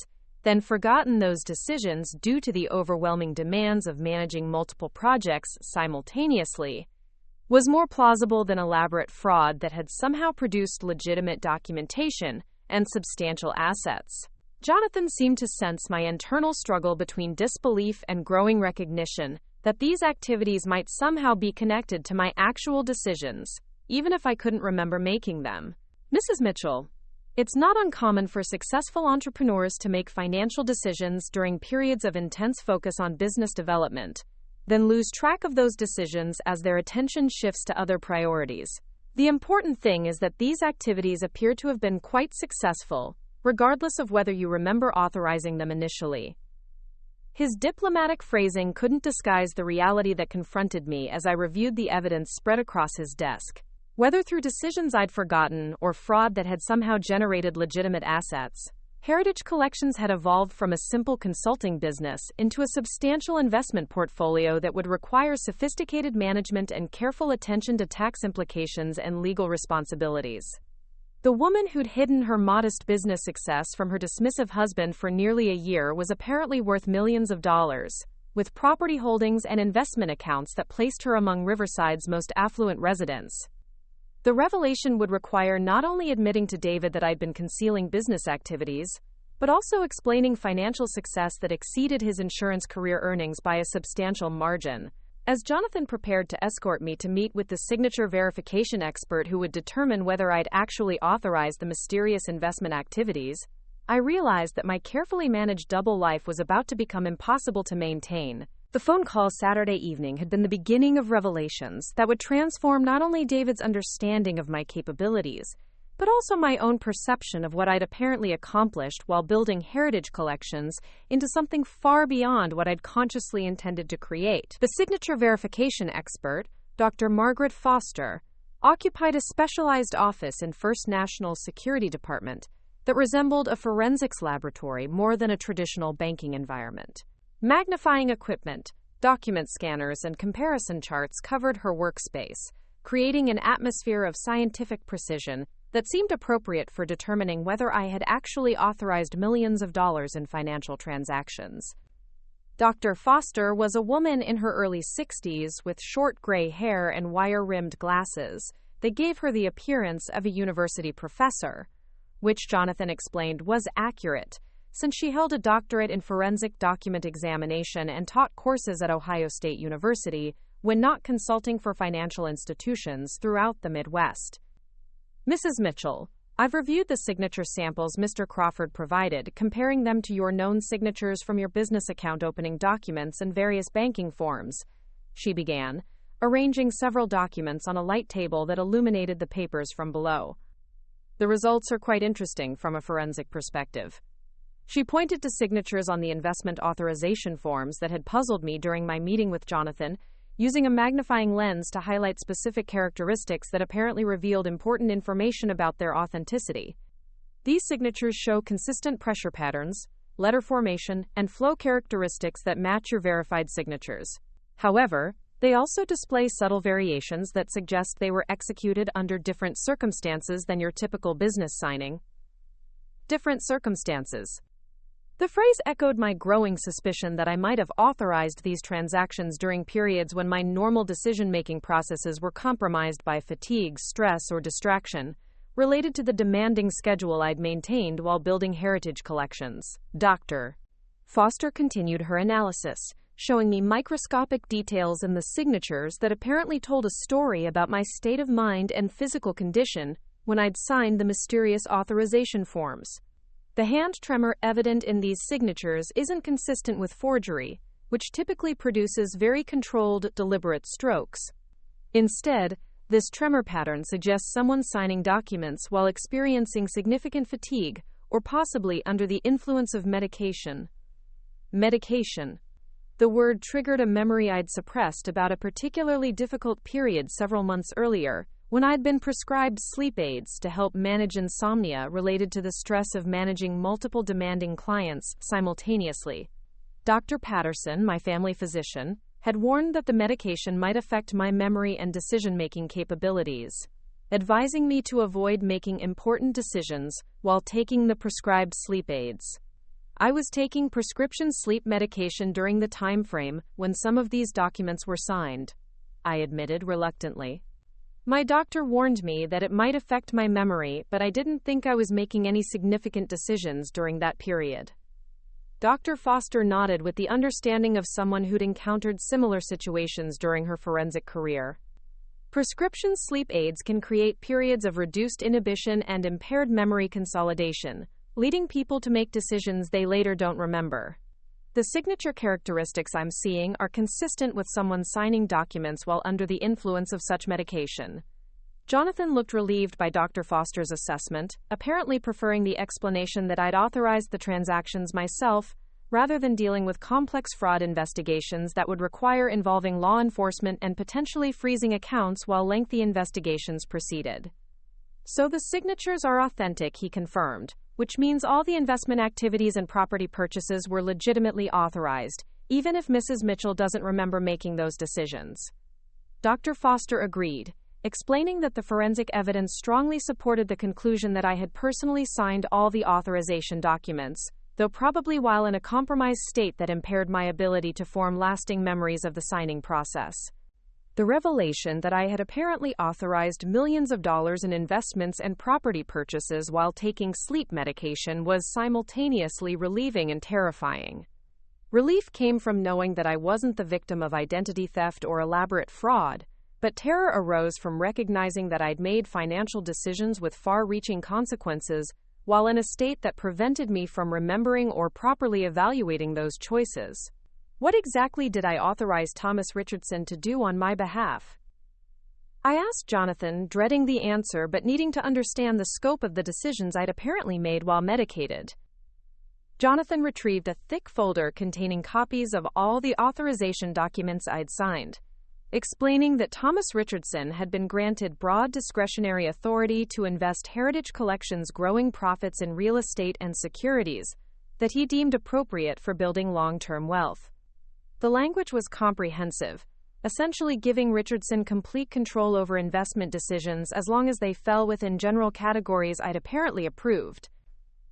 then forgotten those decisions due to the overwhelming demands of managing multiple projects simultaneously, was more plausible than elaborate fraud that had somehow produced legitimate documentation and substantial assets. Jonathan seemed to sense my internal struggle between disbelief and growing recognition that these activities might somehow be connected to my actual decisions, even if I couldn't remember making them. "Mrs. Mitchell, it's not uncommon for successful entrepreneurs to make financial decisions during periods of intense focus on business development, then lose track of those decisions as their attention shifts to other priorities. The important thing is that these activities appear to have been quite successful, regardless of whether you remember authorizing them initially." His diplomatic phrasing couldn't disguise the reality that confronted me as I reviewed the evidence spread across his desk. Whether through decisions I'd forgotten or fraud that had somehow generated legitimate assets, Heritage Collections had evolved from a simple consulting business into a substantial investment portfolio that would require sophisticated management and careful attention to tax implications and legal responsibilities. The woman who'd hidden her modest business success from her dismissive husband for nearly a year was apparently worth millions of dollars, with property holdings and investment accounts that placed her among Riverside's most affluent residents. The revelation would require not only admitting to David that I'd been concealing business activities, but also explaining financial success that exceeded his insurance career earnings by a substantial margin. As Jonathan prepared to escort me to meet with the signature verification expert who would determine whether I'd actually authorized the mysterious investment activities, I realized that my carefully managed double life was about to become impossible to maintain. The phone call Saturday evening had been the beginning of revelations that would transform not only David's understanding of my capabilities, but also my own perception of what I'd apparently accomplished while building heritage collections into something far beyond what I'd consciously intended to create. The signature verification expert, Dr. Margaret Foster, occupied a specialized office in First National's security department that resembled a forensics laboratory more than a traditional banking environment. Magnifying equipment, document scanners, and comparison charts covered her workspace, creating an atmosphere of scientific precision that seemed appropriate for determining whether I had actually authorized millions of dollars in financial transactions. Dr. Foster was a woman in her early 60s with short gray hair and wire-rimmed glasses that gave her the appearance of a university professor, which Jonathan explained was accurate, since she held a doctorate in forensic document examination and taught courses at Ohio State University when not consulting for financial institutions throughout the Midwest. Mrs. Mitchell, I've reviewed the signature samples Mr. Crawford provided, comparing them to your known signatures from your business account opening documents and various banking forms, she began, arranging several documents on a light table that illuminated the papers from below. The results are quite interesting from a forensic perspective. She pointed to signatures on the investment authorization forms that had puzzled me during my meeting with Jonathan, using a magnifying lens to highlight specific characteristics that apparently revealed important information about their authenticity. These signatures show consistent pressure patterns, letter formation, and flow characteristics that match your verified signatures. However, they also display subtle variations that suggest they were executed under different circumstances than your typical business signing. Different circumstances. The phrase echoed my growing suspicion that I might have authorized these transactions during periods when my normal decision-making processes were compromised by fatigue, stress, or distraction, related to the demanding schedule I'd maintained while building heritage collections. Dr. Foster continued her analysis, showing me microscopic details in the signatures that apparently told a story about my state of mind and physical condition when I'd signed the mysterious authorization forms. The hand tremor evident in these signatures isn't consistent with forgery, which typically produces very controlled, deliberate strokes. Instead, this tremor pattern suggests someone signing documents while experiencing significant fatigue or possibly under the influence of medication. Medication. The word triggered a memory I'd suppressed about a particularly difficult period several months earlier, when I'd been prescribed sleep aids to help manage insomnia related to the stress of managing multiple demanding clients simultaneously. Dr. Patterson, my family physician, had warned that the medication might affect my memory and decision-making capabilities, advising me to avoid making important decisions while taking the prescribed sleep aids. I was taking prescription sleep medication during the time frame when some of these documents were signed, I admitted reluctantly. My doctor warned me that it might affect my memory, but I didn't think I was making any significant decisions during that period. Dr. Foster nodded with the understanding of someone who'd encountered similar situations during her forensic career. Prescription sleep aids can create periods of reduced inhibition and impaired memory consolidation, leading people to make decisions they later don't remember. The signature characteristics I'm seeing are consistent with someone signing documents while under the influence of such medication. Jonathan looked relieved by Dr. Foster's assessment, apparently preferring the explanation that I'd authorized the transactions myself, rather than dealing with complex fraud investigations that would require involving law enforcement and potentially freezing accounts while lengthy investigations proceeded. So the signatures are authentic, he confirmed, which means all the investment activities and property purchases were legitimately authorized, even if Mrs. Mitchell doesn't remember making those decisions. Dr. Foster agreed, explaining that the forensic evidence strongly supported the conclusion that I had personally signed all the authorization documents, though probably while in a compromised state that impaired my ability to form lasting memories of the signing process. The revelation that I had apparently authorized millions of dollars in investments and property purchases while taking sleep medication was simultaneously relieving and terrifying. Relief came from knowing that I wasn't the victim of identity theft or elaborate fraud, but terror arose from recognizing that I'd made financial decisions with far-reaching consequences while in a state that prevented me from remembering or properly evaluating those choices. What exactly did I authorize Thomas Richardson to do on my behalf? I asked Jonathan, dreading the answer but needing to understand the scope of the decisions I'd apparently made while medicated. Jonathan retrieved a thick folder containing copies of all the authorization documents I'd signed, explaining that Thomas Richardson had been granted broad discretionary authority to invest Heritage Collections' growing profits in real estate and securities that he deemed appropriate for building long-term wealth. The language was comprehensive, essentially giving Richardson complete control over investment decisions as long as they fell within general categories I'd apparently approved.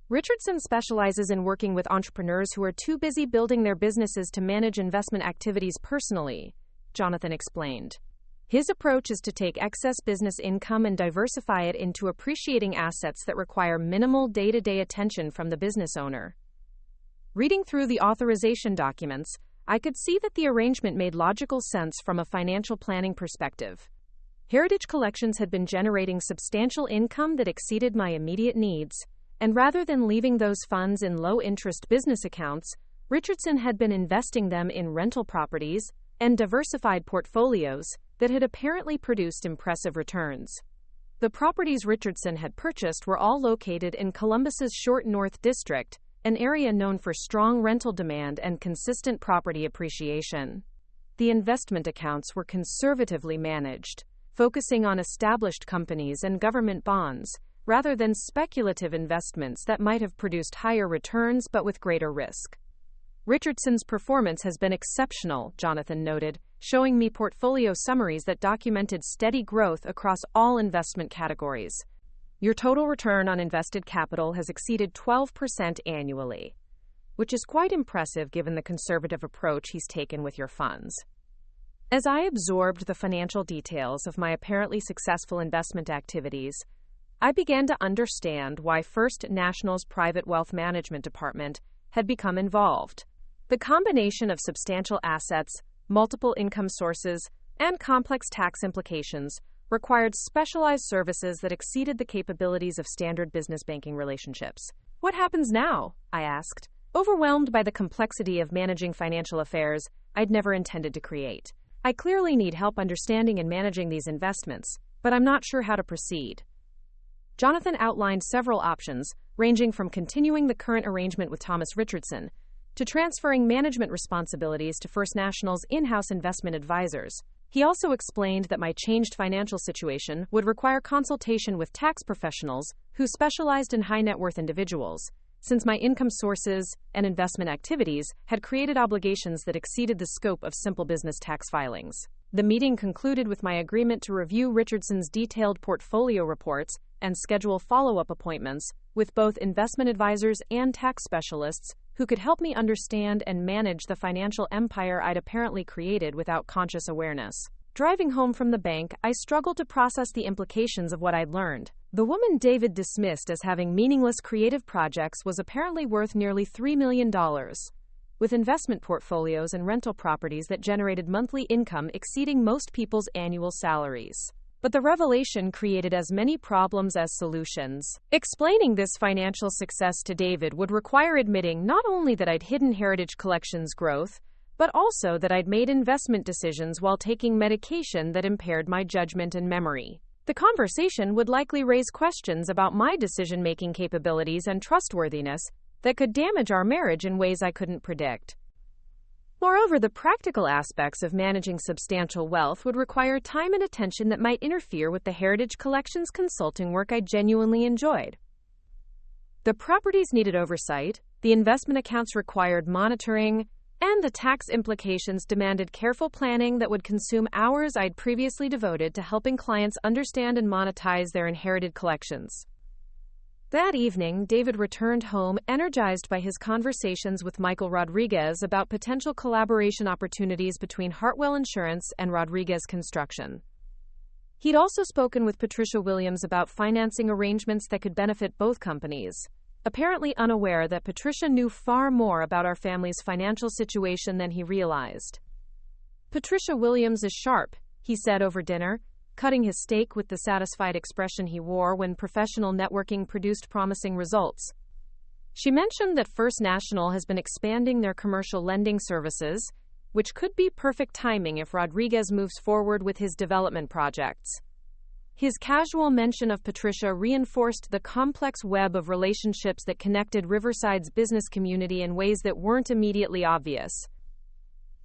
Richardson specializes in working with entrepreneurs who are too busy building their businesses to manage investment activities personally, Jonathan explained. His approach is to take excess business income and diversify it into appreciating assets that require minimal day-to-day attention from the business owner. Reading through the authorization documents, I could see that the arrangement made logical sense from a financial planning perspective. Heritage Collections had been generating substantial income that exceeded my immediate needs, and rather than leaving those funds in low-interest business accounts, Richardson had been investing them in rental properties and diversified portfolios that had apparently produced impressive returns. The properties Richardson had purchased were all located in Columbus's Short North District, an area known for strong rental demand and consistent property appreciation. The investment accounts were conservatively managed, focusing on established companies and government bonds, rather than speculative investments that might have produced higher returns but with greater risk. Richardson's performance has been exceptional, Jonathan noted, showing me portfolio summaries that documented steady growth across all investment categories. Your total return on invested capital has exceeded 12% annually, which is quite impressive given the conservative approach he's taken with your funds. As I absorbed the financial details of my apparently successful investment activities, I began to understand why First National's private wealth management department had become involved. The combination of substantial assets, multiple income sources, and complex tax implications required specialized services that exceeded the capabilities of standard business banking relationships. What happens now? I asked, overwhelmed by the complexity of managing financial affairs I'd never intended to create. I clearly need help understanding and managing these investments, but I'm not sure how to proceed. Jonathan outlined several options, ranging from continuing the current arrangement with Thomas Richardson to transferring management responsibilities to First National's in-house investment advisors. He also explained that my changed financial situation would require consultation with tax professionals who specialized in high-net-worth individuals, since my income sources and investment activities had created obligations that exceeded the scope of simple business tax filings. The meeting concluded with my agreement to review Richardson's detailed portfolio reports and schedule follow-up appointments with both investment advisors and tax specialists who could help me understand and manage the financial empire I'd apparently created without conscious awareness. Driving home from the bank, I struggled to process the implications of what I'd learned. The woman David dismissed as having meaningless creative projects was apparently worth nearly $3 million, with investment portfolios and rental properties that generated monthly income exceeding most people's annual salaries. But the revelation created as many problems as solutions. Explaining this financial success to David would require admitting not only that I'd hidden Heritage Collections' growth, but also that I'd made investment decisions while taking medication that impaired my judgment and memory. The conversation would likely raise questions about my decision-making capabilities and trustworthiness that could damage our marriage in ways I couldn't predict. Moreover, the practical aspects of managing substantial wealth would require time and attention that might interfere with the Heritage Collections consulting work I genuinely enjoyed. The properties needed oversight, the investment accounts required monitoring, and the tax implications demanded careful planning that would consume hours I'd previously devoted to helping clients understand and monetize their inherited collections. That evening, David returned home energized by his conversations with Michael Rodriguez about potential collaboration opportunities between Hartwell Insurance and Rodriguez Construction. He'd also spoken with Patricia Williams about financing arrangements that could benefit both companies, apparently unaware that Patricia knew far more about our family's financial situation than he realized. Patricia Williams is sharp, he said over dinner, cutting his steak with the satisfied expression he wore when professional networking produced promising results. She mentioned that First National has been expanding their commercial lending services, which could be perfect timing if Rodriguez moves forward with his development projects. His casual mention of Patricia reinforced the complex web of relationships that connected Riverside's business community in ways that weren't immediately obvious.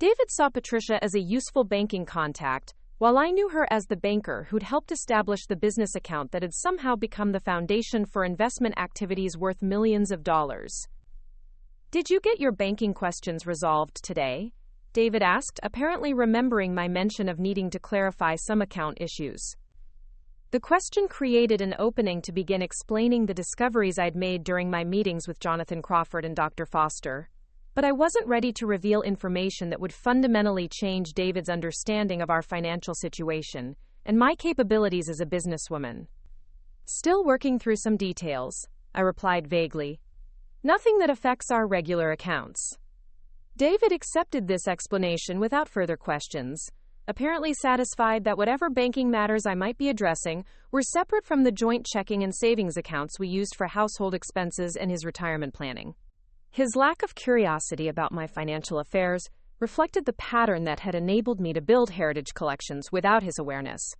David saw Patricia as a useful banking contact, while I knew her as the banker who'd helped establish the business account that had somehow become the foundation for investment activities worth millions of dollars. "Did you get your banking questions resolved today?" David asked, apparently remembering my mention of needing to clarify some account issues. The question created an opening to begin explaining the discoveries I'd made during my meetings with Jonathan Crawford and Dr. Foster. But I wasn't ready to reveal information that would fundamentally change David's understanding of our financial situation and my capabilities as a businesswoman. "Still working through some details," I replied vaguely. "Nothing that affects our regular accounts." David accepted this explanation without further questions, apparently satisfied that whatever banking matters I might be addressing were separate from the joint checking and savings accounts we used for household expenses and his retirement planning. His lack of curiosity about my financial affairs reflected the pattern that had enabled me to build heritage collections without his awareness,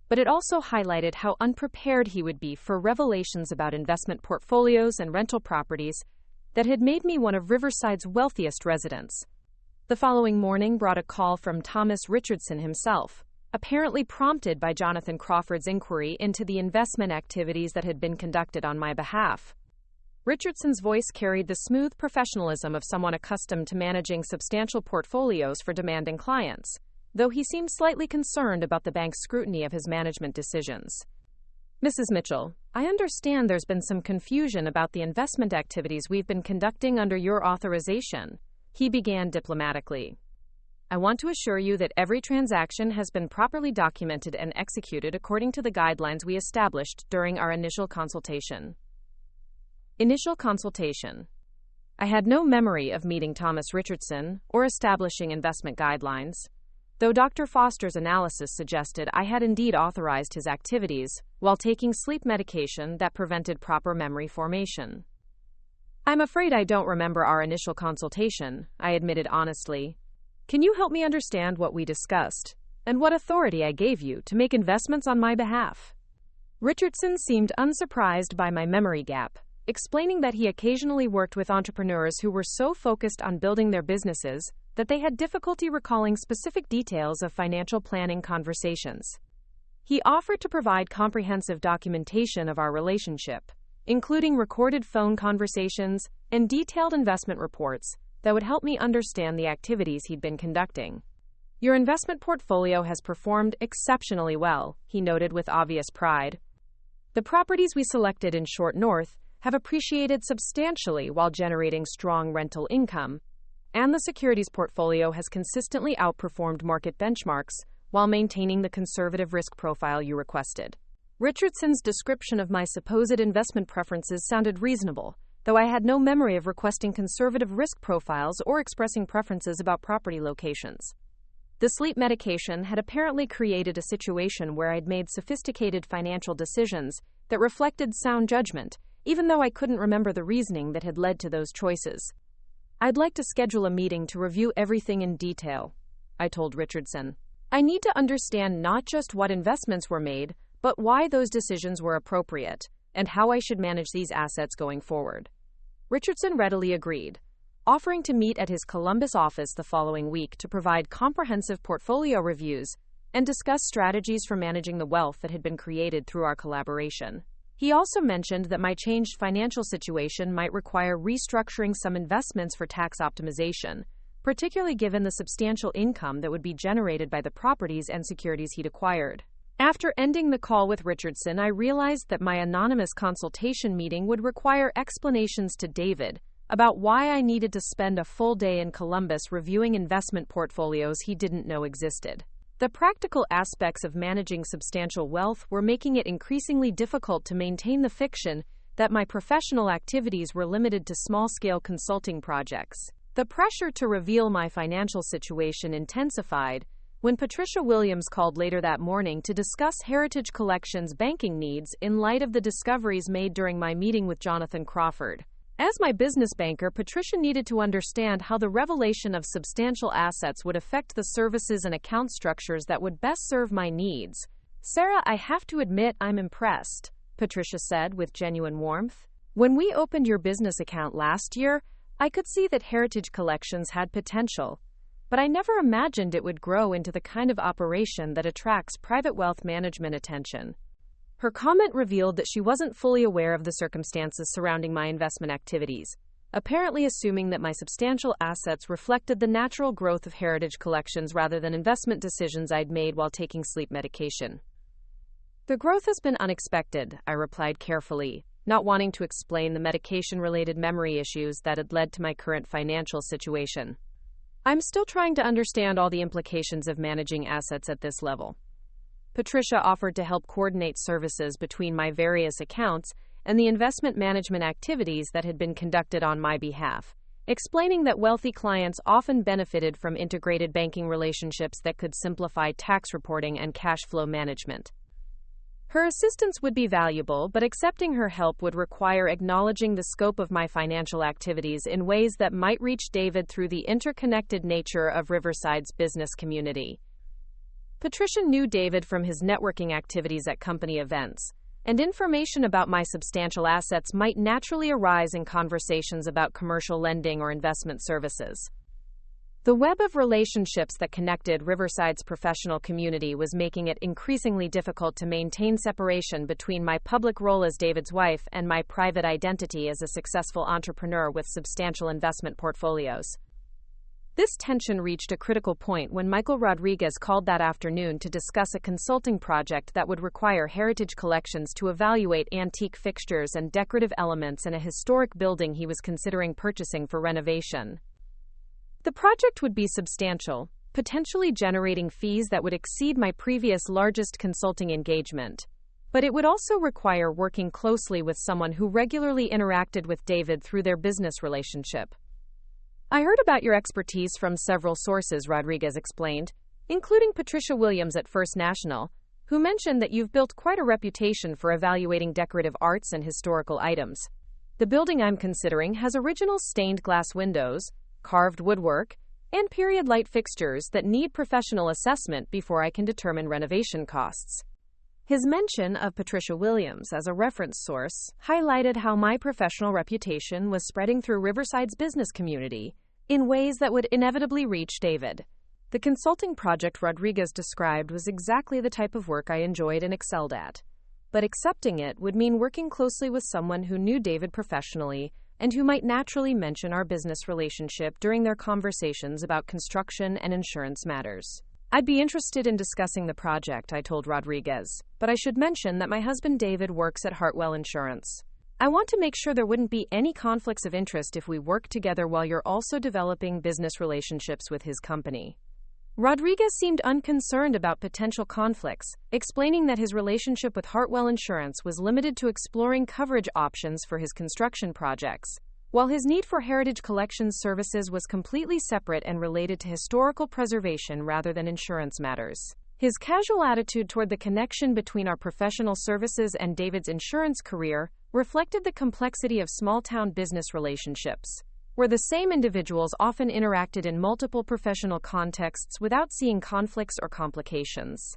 but it also highlighted how unprepared he would be for revelations about investment portfolios and rental properties that had made me one of Riverside's wealthiest residents. The following morning brought a call from Thomas Richardson himself, apparently prompted by Jonathan Crawford's inquiry into the investment activities that had been conducted on my behalf. Richardson's voice carried the smooth professionalism of someone accustomed to managing substantial portfolios for demanding clients, though he seemed slightly concerned about the bank's scrutiny of his management decisions. "Mrs. Mitchell, I understand there's been some confusion about the investment activities we've been conducting under your authorization," he began diplomatically. "I want to assure you that every transaction has been properly documented and executed according to the guidelines we established during our initial consultation." Initial consultation. I had no memory of meeting Thomas Richardson or establishing investment guidelines, though Dr. Foster's analysis suggested I had indeed authorized his activities while taking sleep medication that prevented proper memory formation. "I'm afraid I don't remember our initial consultation," I admitted honestly. "Can you help me understand what we discussed and what authority I gave you to make investments on my behalf?" Richardson seemed unsurprised by my memory gap, explaining that he occasionally worked with entrepreneurs who were so focused on building their businesses that they had difficulty recalling specific details of financial planning conversations. He offered to provide comprehensive documentation of our relationship, including recorded phone conversations and detailed investment reports that would help me understand the activities he'd been conducting. "Your investment portfolio has performed exceptionally well," he noted with obvious pride. "The properties we selected in Short North have appreciated substantially while generating strong rental income, and the securities portfolio has consistently outperformed market benchmarks while maintaining the conservative risk profile you requested." Richardson's description of my supposed investment preferences sounded reasonable, though I had no memory of requesting conservative risk profiles or expressing preferences about property locations. The sleep medication had apparently created a situation where I'd made sophisticated financial decisions that reflected sound judgment, even though I couldn't remember the reasoning that had led to those choices. "I'd like to schedule a meeting to review everything in detail," I told Richardson. "I need to understand not just what investments were made, but why those decisions were appropriate, and how I should manage these assets going forward." Richardson readily agreed, offering to meet at his Columbus office the following week to provide comprehensive portfolio reviews and discuss strategies for managing the wealth that had been created through our collaboration. He also mentioned that my changed financial situation might require restructuring some investments for tax optimization, particularly given the substantial income that would be generated by the properties and securities he'd acquired. After ending the call with Richardson, I realized that my anonymous consultation meeting would require explanations to David about why I needed to spend a full day in Columbus reviewing investment portfolios he didn't know existed. The practical aspects of managing substantial wealth were making it increasingly difficult to maintain the fiction that my professional activities were limited to small-scale consulting projects. The pressure to reveal my financial situation intensified when Patricia Williams called later that morning to discuss Heritage Collections' banking needs in light of the discoveries made during my meeting with Jonathan Crawford. As my business banker, Patricia needed to understand how the revelation of substantial assets would affect the services and account structures that would best serve my needs. "Sarah, I have to admit I'm impressed," Patricia said with genuine warmth. "When we opened your business account last year, I could see that Heritage Collections had potential, but I never imagined it would grow into the kind of operation that attracts private wealth management attention." Her comment revealed that she wasn't fully aware of the circumstances surrounding my investment activities, apparently assuming that my substantial assets reflected the natural growth of Heritage Collections rather than investment decisions I'd made while taking sleep medication. "The growth has been unexpected," I replied carefully, not wanting to explain the medication-related memory issues that had led to my current financial situation. "I'm still trying to understand all the implications of managing assets at this level." Patricia offered to help coordinate services between my various accounts and the investment management activities that had been conducted on my behalf, explaining that wealthy clients often benefited from integrated banking relationships that could simplify tax reporting and cash flow management. Her assistance would be valuable, but accepting her help would require acknowledging the scope of my financial activities in ways that might reach David through the interconnected nature of Riverside's business community. Patricia knew David from his networking activities at company events, and information about my substantial assets might naturally arise in conversations about commercial lending or investment services. The web of relationships that connected Riverside's professional community was making it increasingly difficult to maintain separation between my public role as David's wife and my private identity as a successful entrepreneur with substantial investment portfolios. This tension reached a critical point when Michael Rodriguez called that afternoon to discuss a consulting project that would require Heritage Collections to evaluate antique fixtures and decorative elements in a historic building he was considering purchasing for renovation. The project would be substantial, potentially generating fees that would exceed my previous largest consulting engagement, but it would also require working closely with someone who regularly interacted with David through their business relationship. "I heard about your expertise from several sources," Rodriguez explained, including Patricia Williams at First National, who mentioned that you've built quite a reputation for evaluating decorative arts and historical items. "The building I'm considering has original stained glass windows, carved woodwork, and period light fixtures that need professional assessment before I can determine renovation costs." His mention of Patricia Williams as a reference source highlighted how my professional reputation was spreading through Riverside's business community in ways that would inevitably reach David. The consulting project Rodriguez described was exactly the type of work I enjoyed and excelled at, but accepting it would mean working closely with someone who knew David professionally and who might naturally mention our business relationship during their conversations about construction and insurance matters. "I'd be interested in discussing the project," I told Rodriguez, "but I should mention that my husband David works at Hartwell Insurance. I want to make sure there wouldn't be any conflicts of interest if we work together while you're also developing business relationships with his company." Rodriguez seemed unconcerned about potential conflicts, explaining that his relationship with Hartwell Insurance was limited to exploring coverage options for his construction projects, while his need for Heritage Collections services was completely separate and related to historical preservation rather than insurance matters. His casual attitude toward the connection between our professional services and David's insurance career reflected the complexity of small-town business relationships, where the same individuals often interacted in multiple professional contexts without seeing conflicts or complications.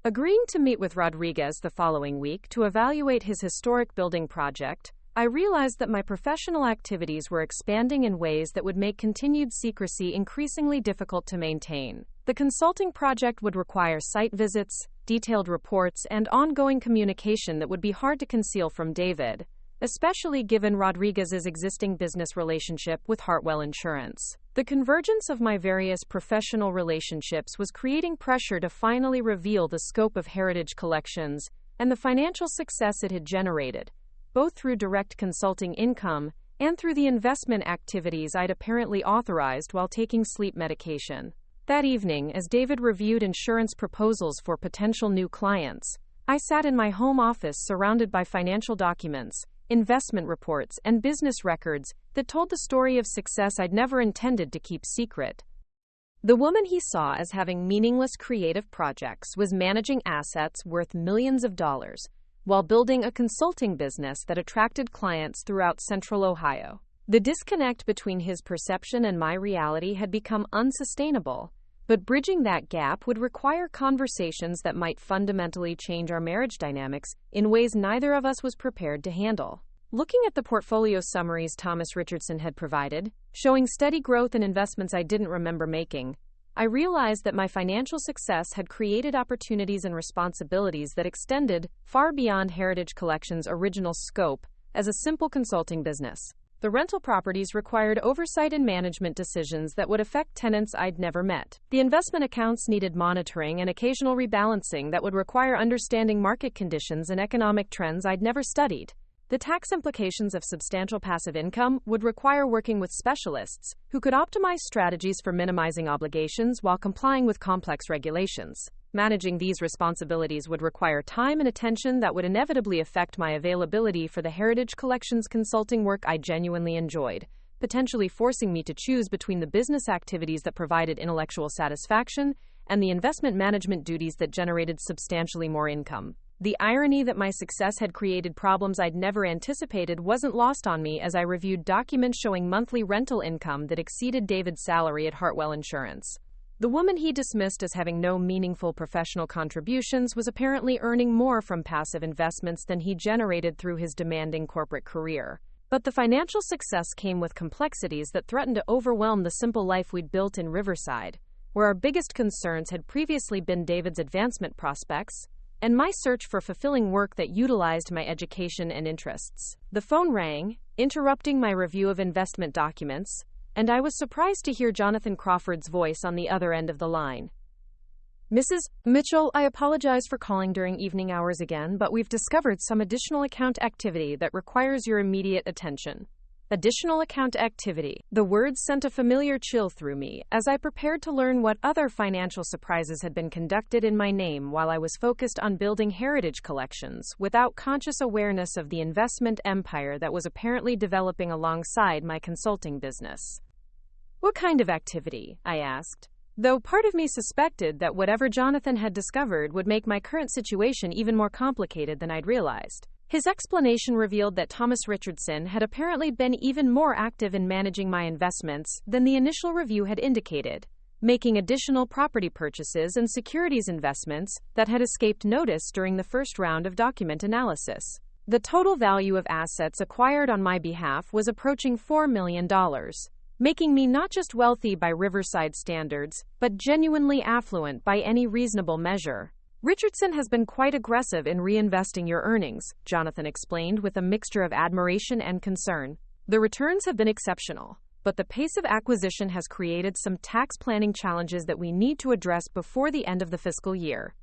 Agreeing to meet with Rodriguez the following week to evaluate his historic building project, I realized that my professional activities were expanding in ways that would make continued secrecy increasingly difficult to maintain. The consulting project would require site visits, detailed reports, and ongoing communication that would be hard to conceal from David, especially given Rodriguez's existing business relationship with Hartwell Insurance. The convergence of my various professional relationships was creating pressure to finally reveal the scope of Heritage Collections and the financial success it had generated, both through direct consulting income and through the investment activities I'd apparently authorized while taking sleep medication. That evening, as David reviewed insurance proposals for potential new clients, I sat in my home office surrounded by financial documents, investment reports, and business records that told the story of success I'd never intended to keep secret. The woman he saw as having meaningless creative projects was managing assets worth millions of dollars, while building a consulting business that attracted clients throughout Central Ohio. The disconnect between his perception and my reality had become unsustainable, but bridging that gap would require conversations that might fundamentally change our marriage dynamics in ways neither of us was prepared to handle. Looking at the portfolio summaries Thomas Richardson had provided, showing steady growth in investments I didn't remember making, I realized that my financial success had created opportunities and responsibilities that extended far beyond Heritage Collection's original scope as a simple consulting business. The rental properties required oversight and management decisions that would affect tenants I'd never met. The investment accounts needed monitoring and occasional rebalancing that would require understanding market conditions and economic trends I'd never studied. The tax implications of substantial passive income would require working with specialists who could optimize strategies for minimizing obligations while complying with complex regulations. Managing these responsibilities would require time and attention that would inevitably affect my availability for the Heritage Collection's consulting work I genuinely enjoyed, potentially forcing me to choose between the business activities that provided intellectual satisfaction and the investment management duties that generated substantially more income. The irony that my success had created problems I'd never anticipated wasn't lost on me as I reviewed documents showing monthly rental income that exceeded David's salary at Hartwell Insurance. The woman he dismissed as having no meaningful professional contributions was apparently earning more from passive investments than he generated through his demanding corporate career. But the financial success came with complexities that threatened to overwhelm the simple life we'd built in Riverside, where our biggest concerns had previously been David's advancement prospects and my search for fulfilling work that utilized my education and interests. The phone rang, interrupting my review of investment documents, and I was surprised to hear Jonathan Crawford's voice on the other end of the line. Mrs. Mitchell, I apologize for calling during evening hours again, but we've discovered some additional account activity that requires your immediate attention. Additional account activity. The words sent a familiar chill through me as I prepared to learn what other financial surprises had been conducted in my name while I was focused on building Heritage Collections without conscious awareness of the investment empire that was apparently developing alongside my consulting business. What kind of activity? I asked, though part of me suspected that whatever Jonathan had discovered would make my current situation even more complicated than I'd realized. His explanation revealed that Thomas Richardson had apparently been even more active in managing my investments than the initial review had indicated, making additional property purchases and securities investments that had escaped notice during the first round of document analysis. The total value of assets acquired on my behalf was approaching $4 million, making me not just wealthy by Riverside standards, but genuinely affluent by any reasonable measure. Richardson has been quite aggressive in reinvesting your earnings, Jonathan explained with a mixture of admiration and concern. The returns have been exceptional, but the pace of acquisition has created some tax planning challenges that we need to address before the end of the fiscal year.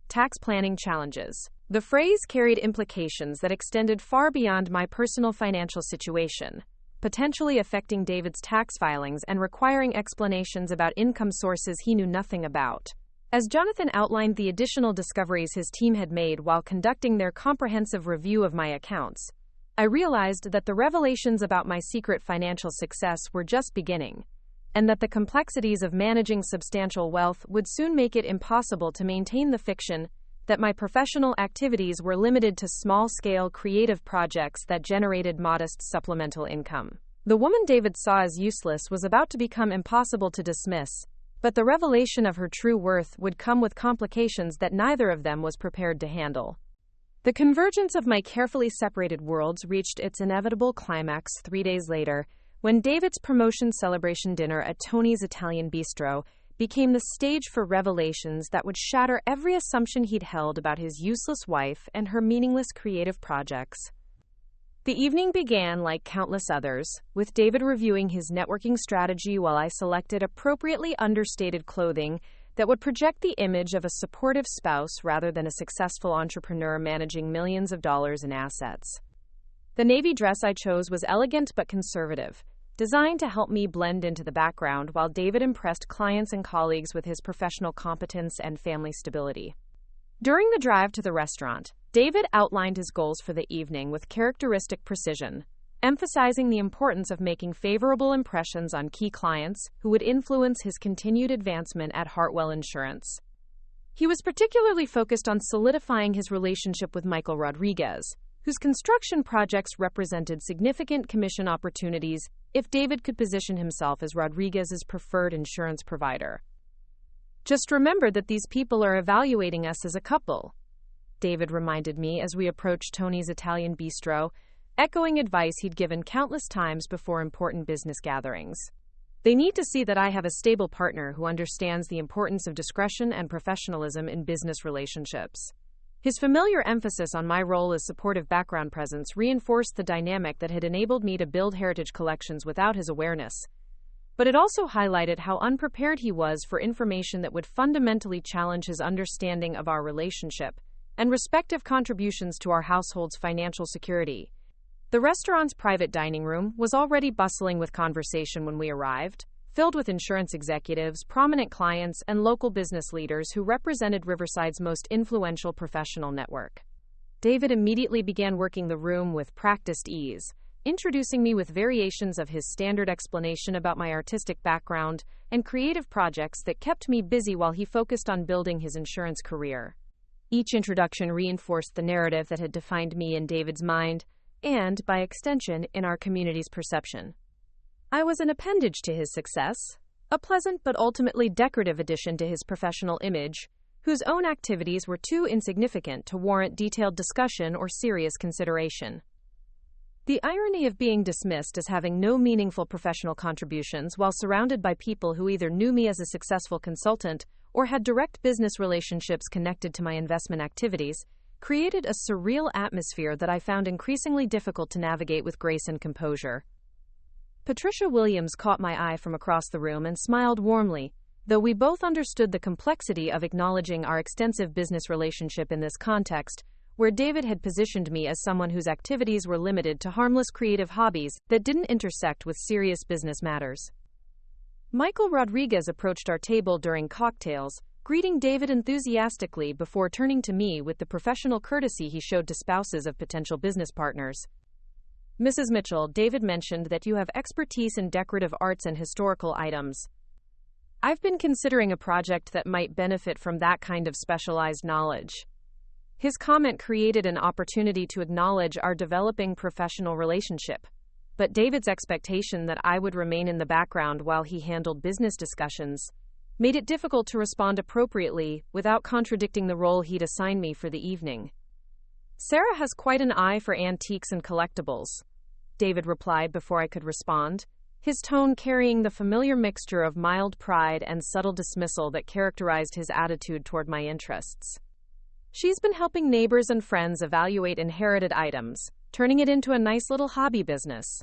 Tax planning challenges. The phrase carried implications that extended far beyond my personal financial situation, potentially affecting David's tax filings and requiring explanations about income sources he knew nothing about. As Jonathan outlined the additional discoveries his team had made while conducting their comprehensive review of my accounts, I realized that the revelations about my secret financial success were just beginning, and that the complexities of managing substantial wealth would soon make it impossible to maintain the fiction that my professional activities were limited to small-scale creative projects that generated modest supplemental income. The woman David saw as useless was about to become impossible to dismiss, but the revelation of her true worth would come with complications that neither of them was prepared to handle. The convergence of my carefully separated worlds reached its inevitable climax 3 days later, when David's promotion celebration dinner at Tony's Italian Bistro became the stage for revelations that would shatter every assumption he'd held about his useless wife and her meaningless creative projects. The evening began like countless others, with David reviewing his networking strategy while I selected appropriately understated clothing that would project the image of a supportive spouse rather than a successful entrepreneur managing millions of dollars in assets. The navy dress I chose was elegant but conservative, designed to help me blend into the background while David impressed clients and colleagues with his professional competence and family stability. During the drive to the restaurant, David outlined his goals for the evening with characteristic precision, emphasizing the importance of making favorable impressions on key clients who would influence his continued advancement at Hartwell Insurance. He was particularly focused on solidifying his relationship with Michael Rodriguez, whose construction projects represented significant commission opportunities if David could position himself as Rodriguez's preferred insurance provider. "Just remember that these people are evaluating us as a couple," David reminded me as we approached Tony's Italian Bistro, echoing advice he'd given countless times before important business gatherings. "They need to see that I have a stable partner who understands the importance of discretion and professionalism in business relationships." His familiar emphasis on my role as supportive background presence reinforced the dynamic that had enabled me to build Heritage Collections without his awareness. But it also highlighted how unprepared he was for information that would fundamentally challenge his understanding of our relationship and respective contributions to our household's financial security. The restaurant's private dining room was already bustling with conversation when we arrived, filled with insurance executives, prominent clients, and local business leaders who represented Riverside's most influential professional network. David immediately began working the room with practiced ease, introducing me with variations of his standard explanation about my artistic background and creative projects that kept me busy while he focused on building his insurance career. Each introduction reinforced the narrative that had defined me in David's mind, and, by extension, in our community's perception. I was an appendage to his success, a pleasant but ultimately decorative addition to his professional image, whose own activities were too insignificant to warrant detailed discussion or serious consideration. The irony of being dismissed as having no meaningful professional contributions while surrounded by people who either knew me as a successful consultant or had direct business relationships connected to my investment activities created a surreal atmosphere that I found increasingly difficult to navigate with grace and composure. Patricia Williams caught my eye from across the room and smiled warmly, though we both understood the complexity of acknowledging our extensive business relationship in this context, where David had positioned me as someone whose activities were limited to harmless creative hobbies that didn't intersect with serious business matters. Michael Rodriguez approached our table during cocktails, greeting David enthusiastically before turning to me with the professional courtesy he showed to spouses of potential business partners. "Mrs. Mitchell, David mentioned that you have expertise in decorative arts and historical items. I've been considering a project that might benefit from that kind of specialized knowledge." His comment created an opportunity to acknowledge our developing professional relationship, but David's expectation that I would remain in the background while he handled business discussions made it difficult to respond appropriately without contradicting the role he'd assigned me for the evening. "Sarah has quite an eye for antiques and collectibles," David replied before I could respond, his tone carrying the familiar mixture of mild pride and subtle dismissal that characterized his attitude toward my interests. "She's been helping neighbors and friends evaluate inherited items, turning it into a nice little hobby business."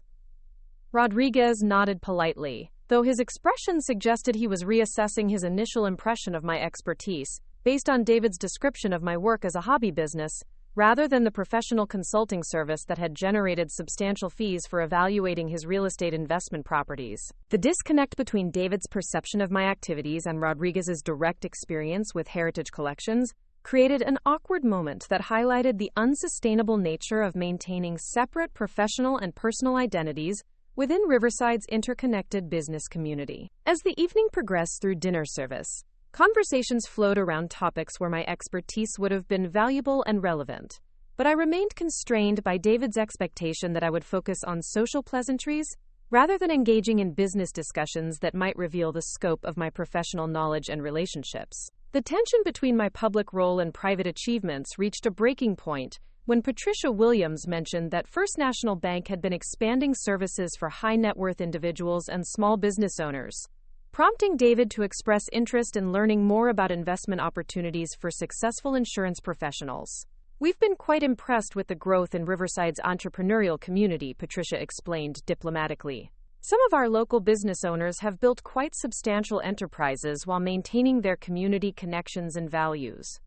Rodriguez nodded politely, though his expression suggested he was reassessing his initial impression of my expertise, based on David's description of my work as a hobby business, rather than the professional consulting service that had generated substantial fees for evaluating his real estate investment properties. The disconnect between David's perception of my activities and Rodriguez's direct experience with Heritage Collections created an awkward moment that highlighted the unsustainable nature of maintaining separate professional and personal identities within Riverside's interconnected business community. As the evening progressed through dinner service, conversations flowed around topics where my expertise would have been valuable and relevant, but I remained constrained by David's expectation that I would focus on social pleasantries rather than engaging in business discussions that might reveal the scope of my professional knowledge and relationships. The tension between my public role and private achievements reached a breaking point when Patricia Williams mentioned that First National Bank had been expanding services for high-net-worth individuals and small business owners, prompting David to express interest in learning more about investment opportunities for successful insurance professionals. "We've been quite impressed with the growth in Riverside's entrepreneurial community," Patricia explained diplomatically. "Some of our local business owners have built quite substantial enterprises while maintaining their community connections and values."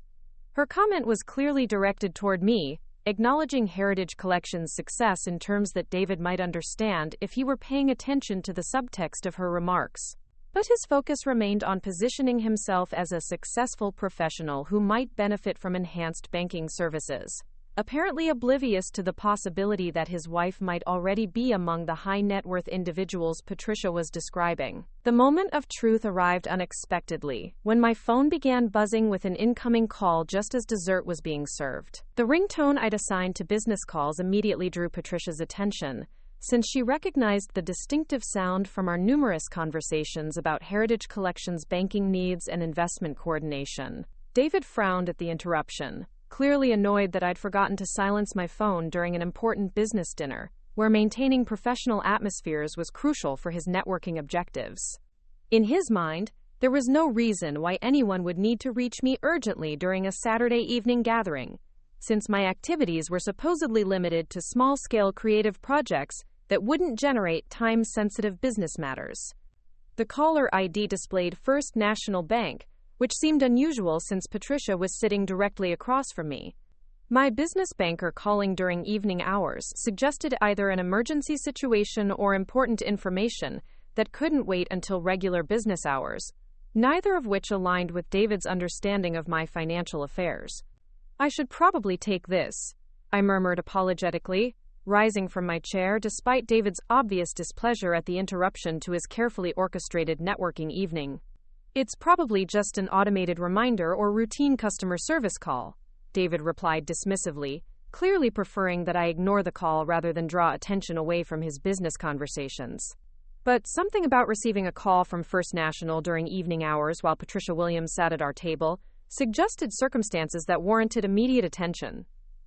Her comment was clearly directed toward me, acknowledging Heritage Collections' success in terms that David might understand if he were paying attention to the subtext of her remarks. But his focus remained on positioning himself as a successful professional who might benefit from enhanced banking services. apparently oblivious to the possibility that his wife might already be among the high-net-worth individuals Patricia was describing. The moment of truth arrived unexpectedly, when my phone began buzzing with an incoming call just as dessert was being served. The ringtone I'd assigned to business calls immediately drew Patricia's attention, since she recognized the distinctive sound from our numerous conversations about Heritage Collection's banking needs and investment coordination. David frowned at the interruption, clearly annoyed that I'd forgotten to silence my phone during an important business dinner, where maintaining professional atmospheres was crucial for his networking objectives. In his mind, there was no reason why anyone would need to reach me urgently during a Saturday evening gathering, since my activities were supposedly limited to small-scale creative projects that wouldn't generate time-sensitive business matters. The caller ID displayed First National Bank, which seemed unusual since Patricia was sitting directly across from me. My business banker calling during evening hours suggested either an emergency situation or important information that couldn't wait until regular business hours, neither of which aligned with David's understanding of my financial affairs. "I should probably take this," I murmured apologetically, rising from my chair despite David's obvious displeasure at the interruption to his carefully orchestrated networking evening. "It's probably just an automated reminder or routine customer service call," David replied dismissively, clearly preferring that I ignore the call rather than draw attention away from his business conversations. But something about receiving a call from First National during evening hours while Patricia Williams sat at our table suggested circumstances that warranted immediate attention,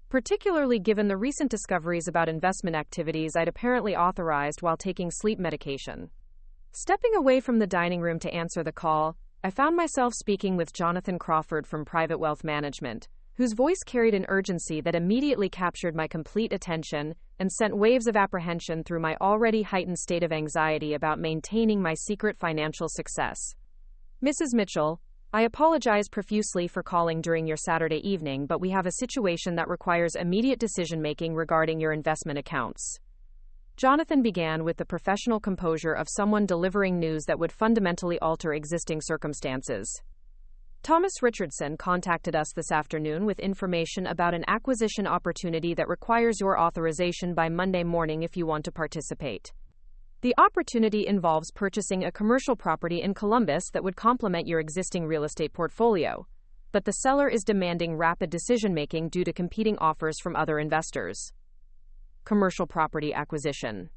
particularly given the recent discoveries about investment activities I'd apparently authorized while taking sleep medication. Stepping away from the dining room to answer the call, I found myself speaking with Jonathan Crawford from Private Wealth Management, whose voice carried an urgency that immediately captured my complete attention and sent waves of apprehension through my already heightened state of anxiety about maintaining my secret financial success. "Mrs. Mitchell, I apologize profusely for calling during your Saturday evening, but we have a situation that requires immediate decision-making regarding your investment accounts." Jonathan began with the professional composure of someone delivering news that would fundamentally alter existing circumstances. "Thomas Richardson contacted us this afternoon with information about an acquisition opportunity that requires your authorization by Monday morning if you want to participate. The opportunity involves purchasing a commercial property in Columbus that would complement your existing real estate portfolio, but the seller is demanding rapid decision-making due to competing offers from other investors." Commercial property acquisition.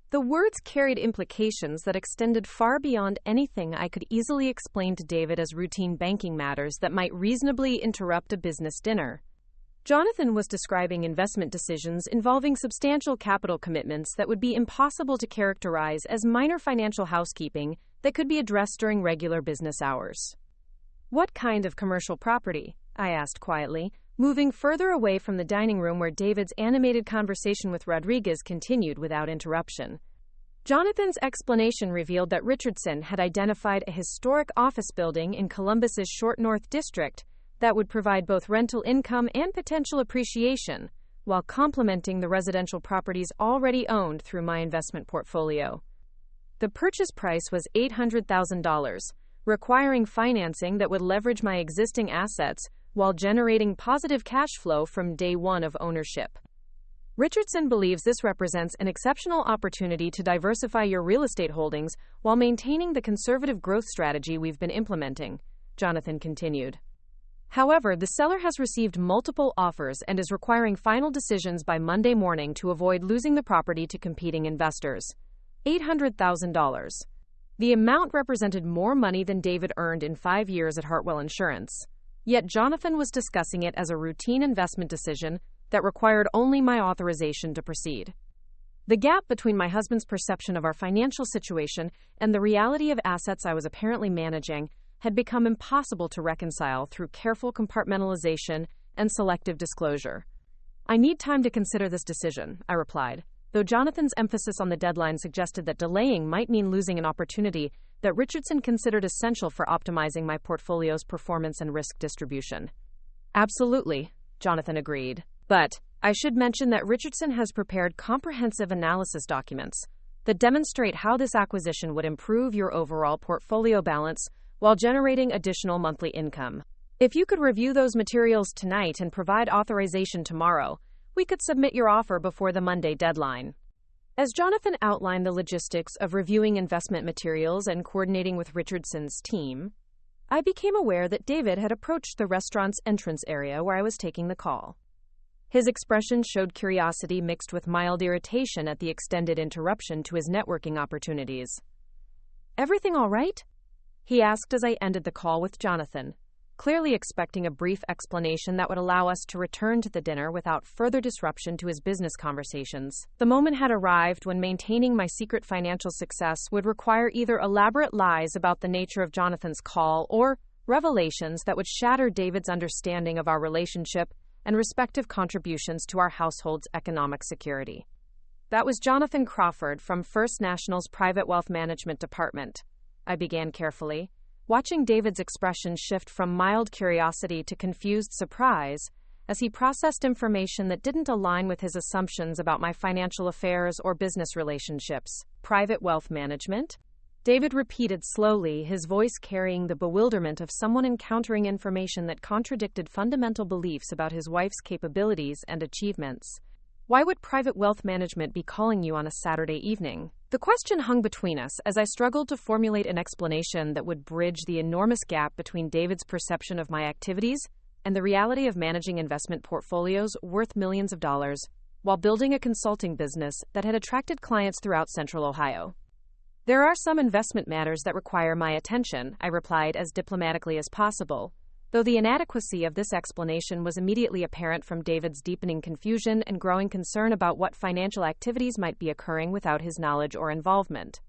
The words carried implications that extended far beyond anything I could easily explain to David as routine banking matters that might reasonably interrupt a business dinner. Jonathan was describing investment decisions involving substantial capital commitments that would be impossible to characterize as minor financial housekeeping that could be addressed during regular business hours. "What kind of commercial property?" I asked quietly, moving further away from the dining room where David's animated conversation with Rodriguez continued without interruption. Jonathan's explanation revealed that Richardson had identified a historic office building in Columbus's Short North District that would provide both rental income and potential appreciation, while complementing the residential properties already owned through my investment portfolio. The purchase price was $800,000, requiring financing that would leverage my existing assets while generating positive cash flow from day one of ownership. Richardson believes this represents an exceptional opportunity to diversify your real estate holdings while maintaining the conservative growth strategy we've been implementing, Jonathan continued. However, the seller has received multiple offers and is requiring final decisions by Monday morning to avoid losing the property to competing investors. $800,000. The amount represented more money than David earned in 5 years at Hartwell Insurance. Yet Jonathan was discussing it as a routine investment decision that required only my authorization to proceed. The gap between my husband's perception of our financial situation and the reality of assets I was apparently managing had become impossible to reconcile through careful compartmentalization and selective disclosure. "I need time to consider this decision," I replied, though Jonathan's emphasis on the deadline suggested that delaying might mean losing an opportunity that Richardson considered essential for optimizing my portfolio's performance and risk distribution. "Absolutely," Jonathan agreed. "But I should mention that Richardson has prepared comprehensive analysis documents that demonstrate how this acquisition would improve your overall portfolio balance while generating additional monthly income." If you could review those materials tonight and provide authorization tomorrow, we could submit your offer before the Monday deadline. As Jonathan outlined the logistics of reviewing investment materials and coordinating with Richardson's team, I became aware that David had approached the restaurant's entrance area where I was taking the call. His expression showed curiosity mixed with mild irritation at the extended interruption to his networking opportunities. "Everything all right?" he asked as I ended the call with Jonathan, clearly expecting a brief explanation that would allow us to return to the dinner without further disruption to his business conversations. The moment had arrived when maintaining my secret financial success would require either elaborate lies about the nature of Jonathan's call or revelations that would shatter David's understanding of our relationship and respective contributions to our household's economic security. "That was Jonathan Crawford from First National's Private Wealth Management Department," I began carefully, watching David's expression shift from mild curiosity to confused surprise as he processed information that didn't align with his assumptions about my financial affairs or business relationships. "Private wealth management?" David repeated slowly, his voice carrying the bewilderment of someone encountering information that contradicted fundamental beliefs about his wife's capabilities and achievements. "Why would private wealth management be calling you on a Saturday evening?" The question hung between us as I struggled to formulate an explanation that would bridge the enormous gap between David's perception of my activities and the reality of managing investment portfolios worth millions of dollars while building a consulting business that had attracted clients throughout Central Ohio. "There are some investment matters that require my attention," I replied as diplomatically as possible, though the inadequacy of this explanation was immediately apparent from David's deepening confusion and growing concern about what financial activities might be occurring without his knowledge or involvement.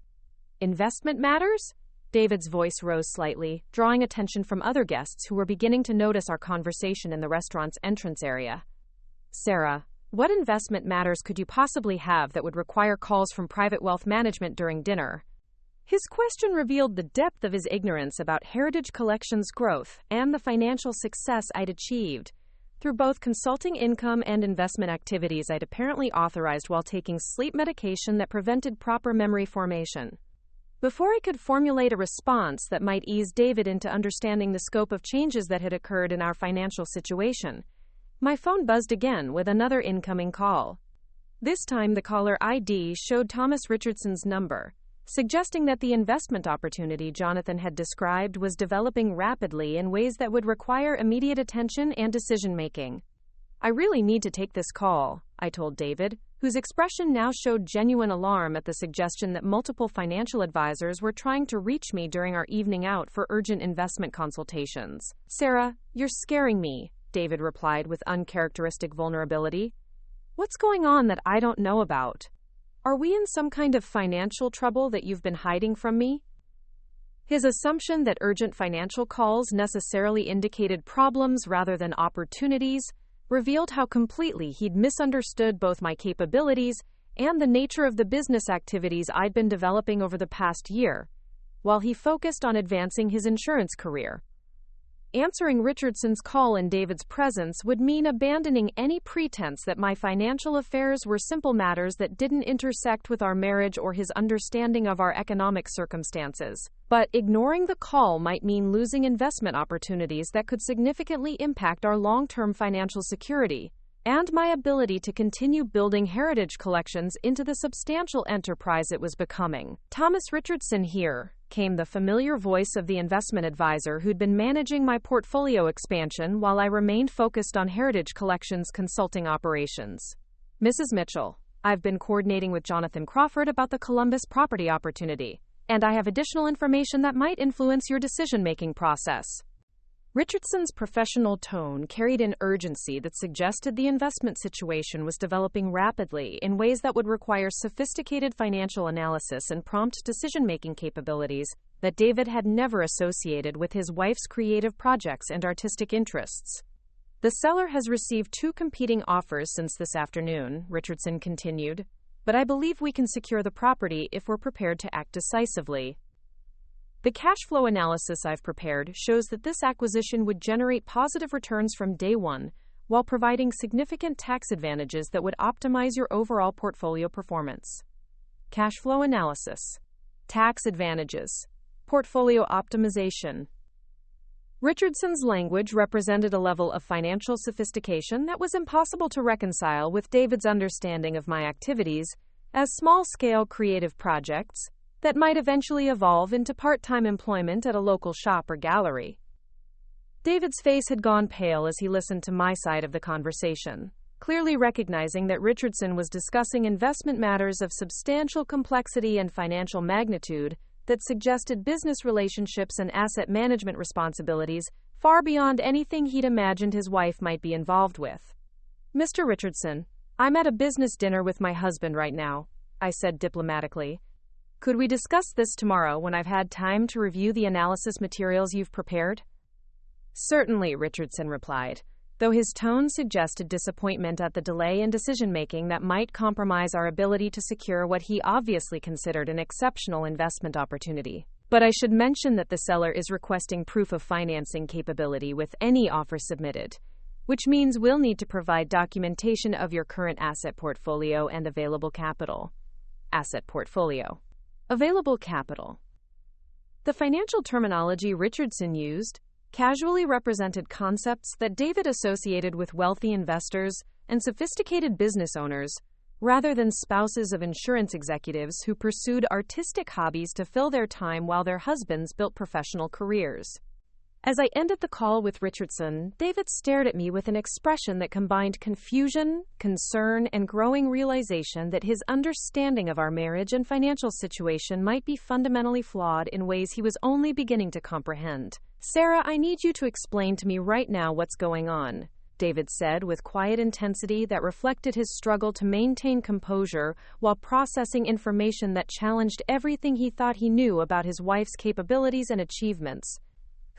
"Investment matters?" David's voice rose slightly, drawing attention from other guests who were beginning to notice our conversation in the restaurant's entrance area. "Sarah, what investment matters could you possibly have that would require calls from private wealth management during dinner?" His question revealed the depth of his ignorance about Heritage Collections' growth and the financial success I'd achieved through both consulting income and investment activities I'd apparently authorized while taking sleep medication that prevented proper memory formation. Before I could formulate a response that might ease David into understanding the scope of changes that had occurred in our financial situation, my phone buzzed again with another incoming call. This time the caller ID showed Thomas Richardson's number, suggesting that the investment opportunity Jonathan had described was developing rapidly in ways that would require immediate attention and decision-making. "I really need to take this call," I told David, whose expression now showed genuine alarm at the suggestion that multiple financial advisors were trying to reach me during our evening out for urgent investment consultations. "Sarah, you're scaring me," David replied with uncharacteristic vulnerability. "What's going on that I don't know about? Are we in some kind of financial trouble that you've been hiding from me?" His assumption that urgent financial calls necessarily indicated problems rather than opportunities revealed how completely he'd misunderstood both my capabilities and the nature of the business activities I'd been developing over the past year, while he focused on advancing his insurance career. Answering Richardson's call in David's presence would mean abandoning any pretense that my financial affairs were simple matters that didn't intersect with our marriage or his understanding of our economic circumstances. But ignoring the call might mean losing investment opportunities that could significantly impact our long-term financial security and my ability to continue building Heritage Collections into the substantial enterprise it was becoming. "Thomas Richardson here," came the familiar voice of the investment advisor who'd been managing my portfolio expansion while I remained focused on Heritage Collections consulting operations. "Mrs. Mitchell, I've been coordinating with Jonathan Crawford about the Columbus property opportunity, and I have additional information that might influence your decision-making process." Richardson's professional tone carried an urgency that suggested the investment situation was developing rapidly in ways that would require sophisticated financial analysis and prompt decision-making capabilities that David had never associated with his wife's creative projects and artistic interests. "The seller has received 2 competing offers since this afternoon," Richardson continued, "but I believe we can secure the property if we're prepared to act decisively. The cash flow analysis I've prepared shows that this acquisition would generate positive returns from day one, while providing significant tax advantages that would optimize your overall portfolio performance." Cash flow analysis, tax advantages, portfolio optimization. Richardson's language represented a level of financial sophistication that was impossible to reconcile with David's understanding of my activities as small-scale creative projects that might eventually evolve into part-time employment at a local shop or gallery. David's face had gone pale as he listened to my side of the conversation, clearly recognizing that Richardson was discussing investment matters of substantial complexity and financial magnitude that suggested business relationships and asset management responsibilities far beyond anything he'd imagined his wife might be involved with. "Mr. Richardson, I'm at a business dinner with my husband right now," I said diplomatically. "Could we discuss this tomorrow when I've had time to review the analysis materials you've prepared?" "Certainly," Richardson replied, though his tone suggested disappointment at the delay in decision-making that might compromise our ability to secure what he obviously considered an exceptional investment opportunity. "But I should mention that the seller is requesting proof of financing capability with any offer submitted, which means we'll need to provide documentation of your current asset portfolio and available capital." Asset portfolio. Available capital. The financial terminology Richardson used casually represented concepts that David associated with wealthy investors and sophisticated business owners, rather than spouses of insurance executives who pursued artistic hobbies to fill their time while their husbands built professional careers. As I ended the call with Richardson, David stared at me with an expression that combined confusion, concern, and growing realization that his understanding of our marriage and financial situation might be fundamentally flawed in ways he was only beginning to comprehend. "Sarah, I need you to explain to me right now what's going on," David said with quiet intensity that reflected his struggle to maintain composure while processing information that challenged everything he thought he knew about his wife's capabilities and achievements.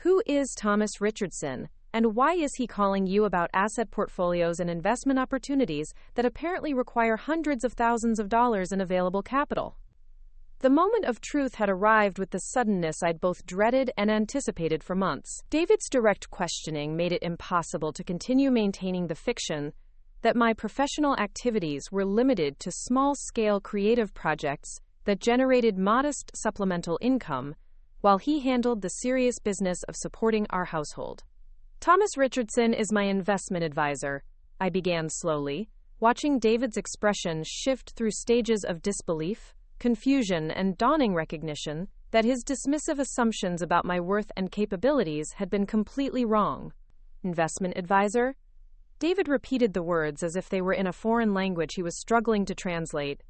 "Who is Thomas Richardson, and why is he calling you about asset portfolios and investment opportunities that apparently require hundreds of thousands of dollars in available capital?" The moment of truth had arrived with the suddenness I'd both dreaded and anticipated for months. David's direct questioning made it impossible to continue maintaining the fiction that my professional activities were limited to small-scale creative projects that generated modest supplemental income, while he handled the serious business of supporting our household. "Thomas Richardson is my investment advisor," I began slowly, watching David's expression shift through stages of disbelief, confusion, and dawning recognition that his dismissive assumptions about my worth and capabilities had been completely wrong. "Investment advisor?" David repeated the words as if they were in a foreign language he was struggling to translate.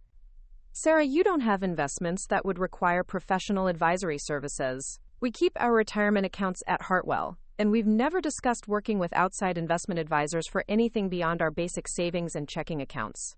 "Sarah, you don't have investments that would require professional advisory services. We keep our retirement accounts at Hartwell, and we've never discussed working with outside investment advisors for anything beyond our basic savings and checking accounts."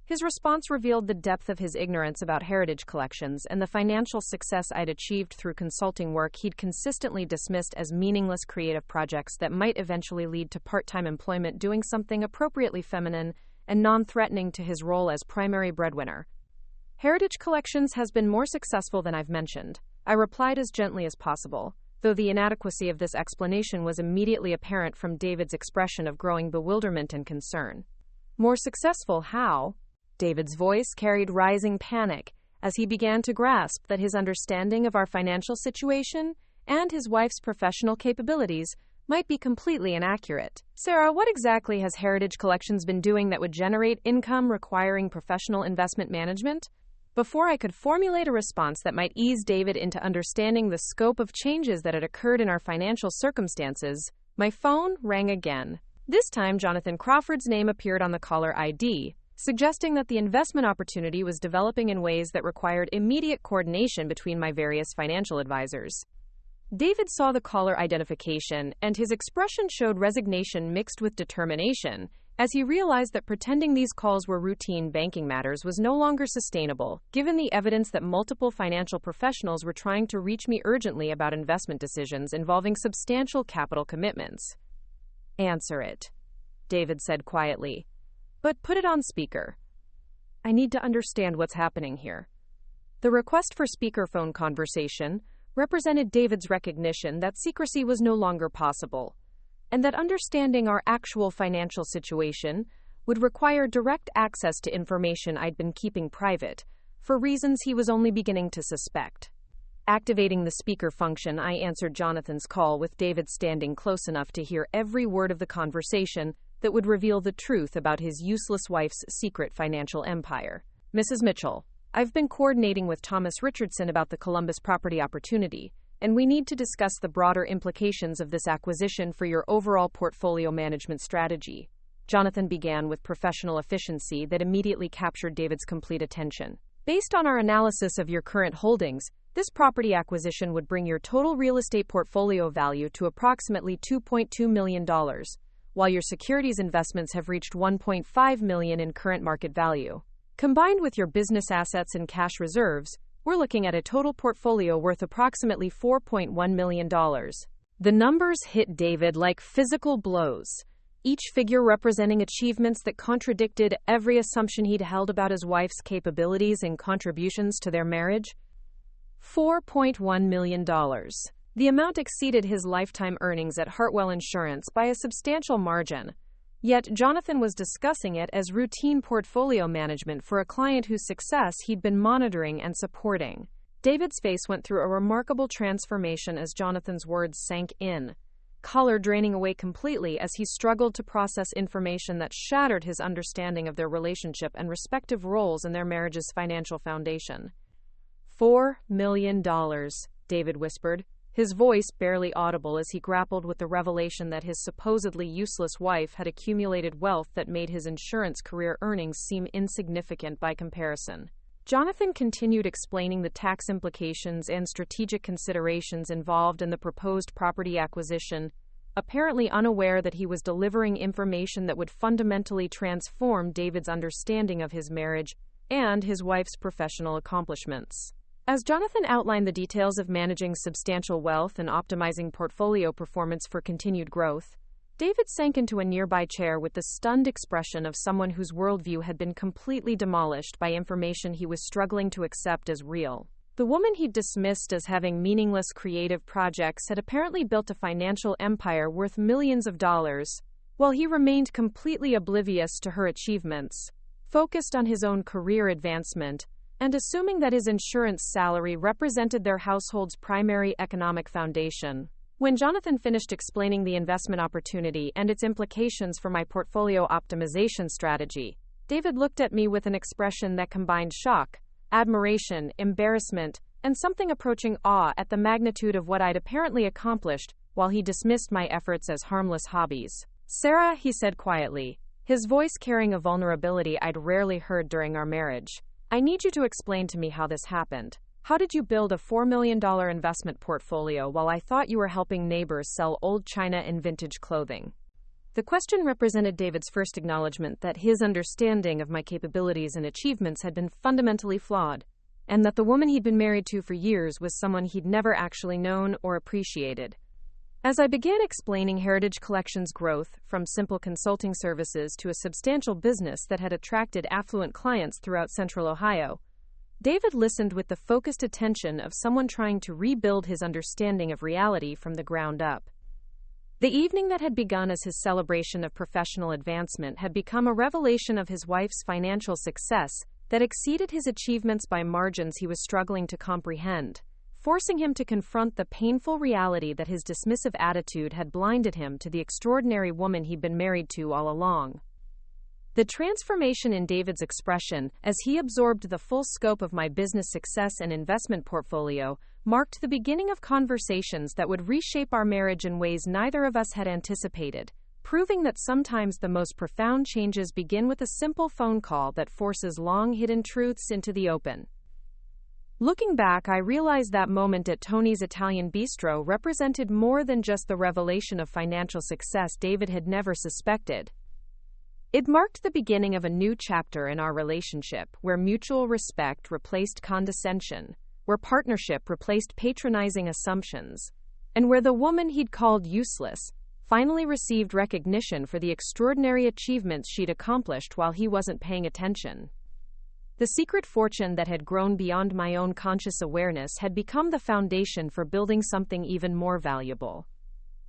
His response revealed the depth of his ignorance about heritage collections and the financial success I'd achieved through consulting work he'd consistently dismissed as meaningless creative projects that might eventually lead to part-time employment doing something appropriately feminine and non-threatening to his role as primary breadwinner. "Heritage Collections has been more successful than I've mentioned," I replied as gently as possible, though the inadequacy of this explanation was immediately apparent from David's expression of growing bewilderment and concern. "More successful how?" David's voice carried rising panic as he began to grasp that his understanding of our financial situation and his wife's professional capabilities might be completely inaccurate. "Sarah, what exactly has Heritage Collections been doing that would generate income requiring professional investment management?" Before I could formulate a response that might ease David into understanding the scope of changes that had occurred in our financial circumstances, my phone rang again. This time, Jonathan Crawford's name appeared on the caller ID, suggesting that the investment opportunity was developing in ways that required immediate coordination between my various financial advisors. David saw the caller identification, and his expression showed resignation mixed with determination, as he realized that pretending these calls were routine banking matters was no longer sustainable, given the evidence that multiple financial professionals were trying to reach me urgently about investment decisions involving substantial capital commitments. "Answer it," David said quietly. "But put it on speaker. I need to understand what's happening here." The request for speakerphone conversation represented David's recognition that secrecy was no longer possible, and that understanding our actual financial situation would require direct access to information I'd been keeping private, for reasons he was only beginning to suspect. Activating the speaker function, I answered Jonathan's call with David standing close enough to hear every word of the conversation that would reveal the truth about his useless wife's secret financial empire. Mrs. Mitchell, I've been coordinating with Thomas Richardson about the Columbus property opportunity, and we need to discuss the broader implications of this acquisition for your overall portfolio management strategy. Jonathan began with professional efficiency that immediately captured David's complete attention. Based on our analysis of your current holdings, this property acquisition would bring your total real estate portfolio value to approximately $2.2 million, while your securities investments have reached $1.5 million in current market value. Combined with your business assets and cash reserves, we're looking at a total portfolio worth approximately $4.1 million. The numbers hit David like physical blows, each figure representing achievements that contradicted every assumption he'd held about his wife's capabilities and contributions to their marriage. $4.1 million. The amount exceeded his lifetime earnings at Hartwell Insurance by a substantial margin. Yet Jonathan was discussing it as routine portfolio management for a client whose success he'd been monitoring and supporting. David's face went through a remarkable transformation as Jonathan's words sank in, color draining away completely as he struggled to process information that shattered his understanding of their relationship and respective roles in their marriage's financial foundation. $4 million, David whispered, his voice barely audible as he grappled with the revelation that his supposedly useless wife had accumulated wealth that made his insurance career earnings seem insignificant by comparison. Jonathan continued explaining the tax implications and strategic considerations involved in the proposed property acquisition, apparently unaware that he was delivering information that would fundamentally transform David's understanding of his marriage and his wife's professional accomplishments. As Jonathan outlined the details of managing substantial wealth and optimizing portfolio performance for continued growth, David sank into a nearby chair with the stunned expression of someone whose worldview had been completely demolished by information he was struggling to accept as real. The woman he'd dismissed as having meaningless creative projects had apparently built a financial empire worth millions of dollars, while he remained completely oblivious to her achievements, focused on his own career advancement, and assuming that his insurance salary represented their household's primary economic foundation. When Jonathan finished explaining the investment opportunity and its implications for my portfolio optimization strategy, David looked at me with an expression that combined shock, admiration, embarrassment, and something approaching awe at the magnitude of what I'd apparently accomplished, while he dismissed my efforts as harmless hobbies. "Sarah," he said quietly, his voice carrying a vulnerability I'd rarely heard during our marriage, "I need you to explain to me how this happened. How did you build a $4 million investment portfolio while I thought you were helping neighbors sell old china and vintage clothing?" The question represented David's first acknowledgement that his understanding of my capabilities and achievements had been fundamentally flawed, and that the woman he'd been married to for years was someone he'd never actually known or appreciated. As I began explaining Heritage Collections' growth from simple consulting services to a substantial business that had attracted affluent clients throughout Central Ohio, David listened with the focused attention of someone trying to rebuild his understanding of reality from the ground up. The evening that had begun as his celebration of professional advancement had become a revelation of his wife's financial success that exceeded his achievements by margins he was struggling to comprehend, forcing him to confront the painful reality that his dismissive attitude had blinded him to the extraordinary woman he'd been married to all along. The transformation in David's expression, as he absorbed the full scope of my business success and investment portfolio, marked the beginning of conversations that would reshape our marriage in ways neither of us had anticipated, proving that sometimes the most profound changes begin with a simple phone call that forces long-hidden truths into the open. Looking back, I realized that moment at Tony's Italian Bistro represented more than just the revelation of financial success David had never suspected. It marked the beginning of a new chapter in our relationship, where mutual respect replaced condescension, where partnership replaced patronizing assumptions, and where the woman he'd called useless finally received recognition for the extraordinary achievements she'd accomplished while he wasn't paying attention. The secret fortune that had grown beyond my own conscious awareness had become the foundation for building something even more valuable.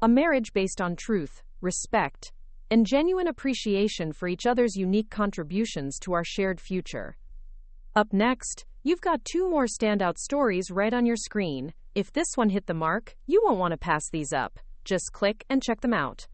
A marriage based on truth, respect, and genuine appreciation for each other's unique contributions to our shared future. Up next, you've got two more standout stories right on your screen. If this one hit the mark, you won't want to pass these up. Just click and check them out.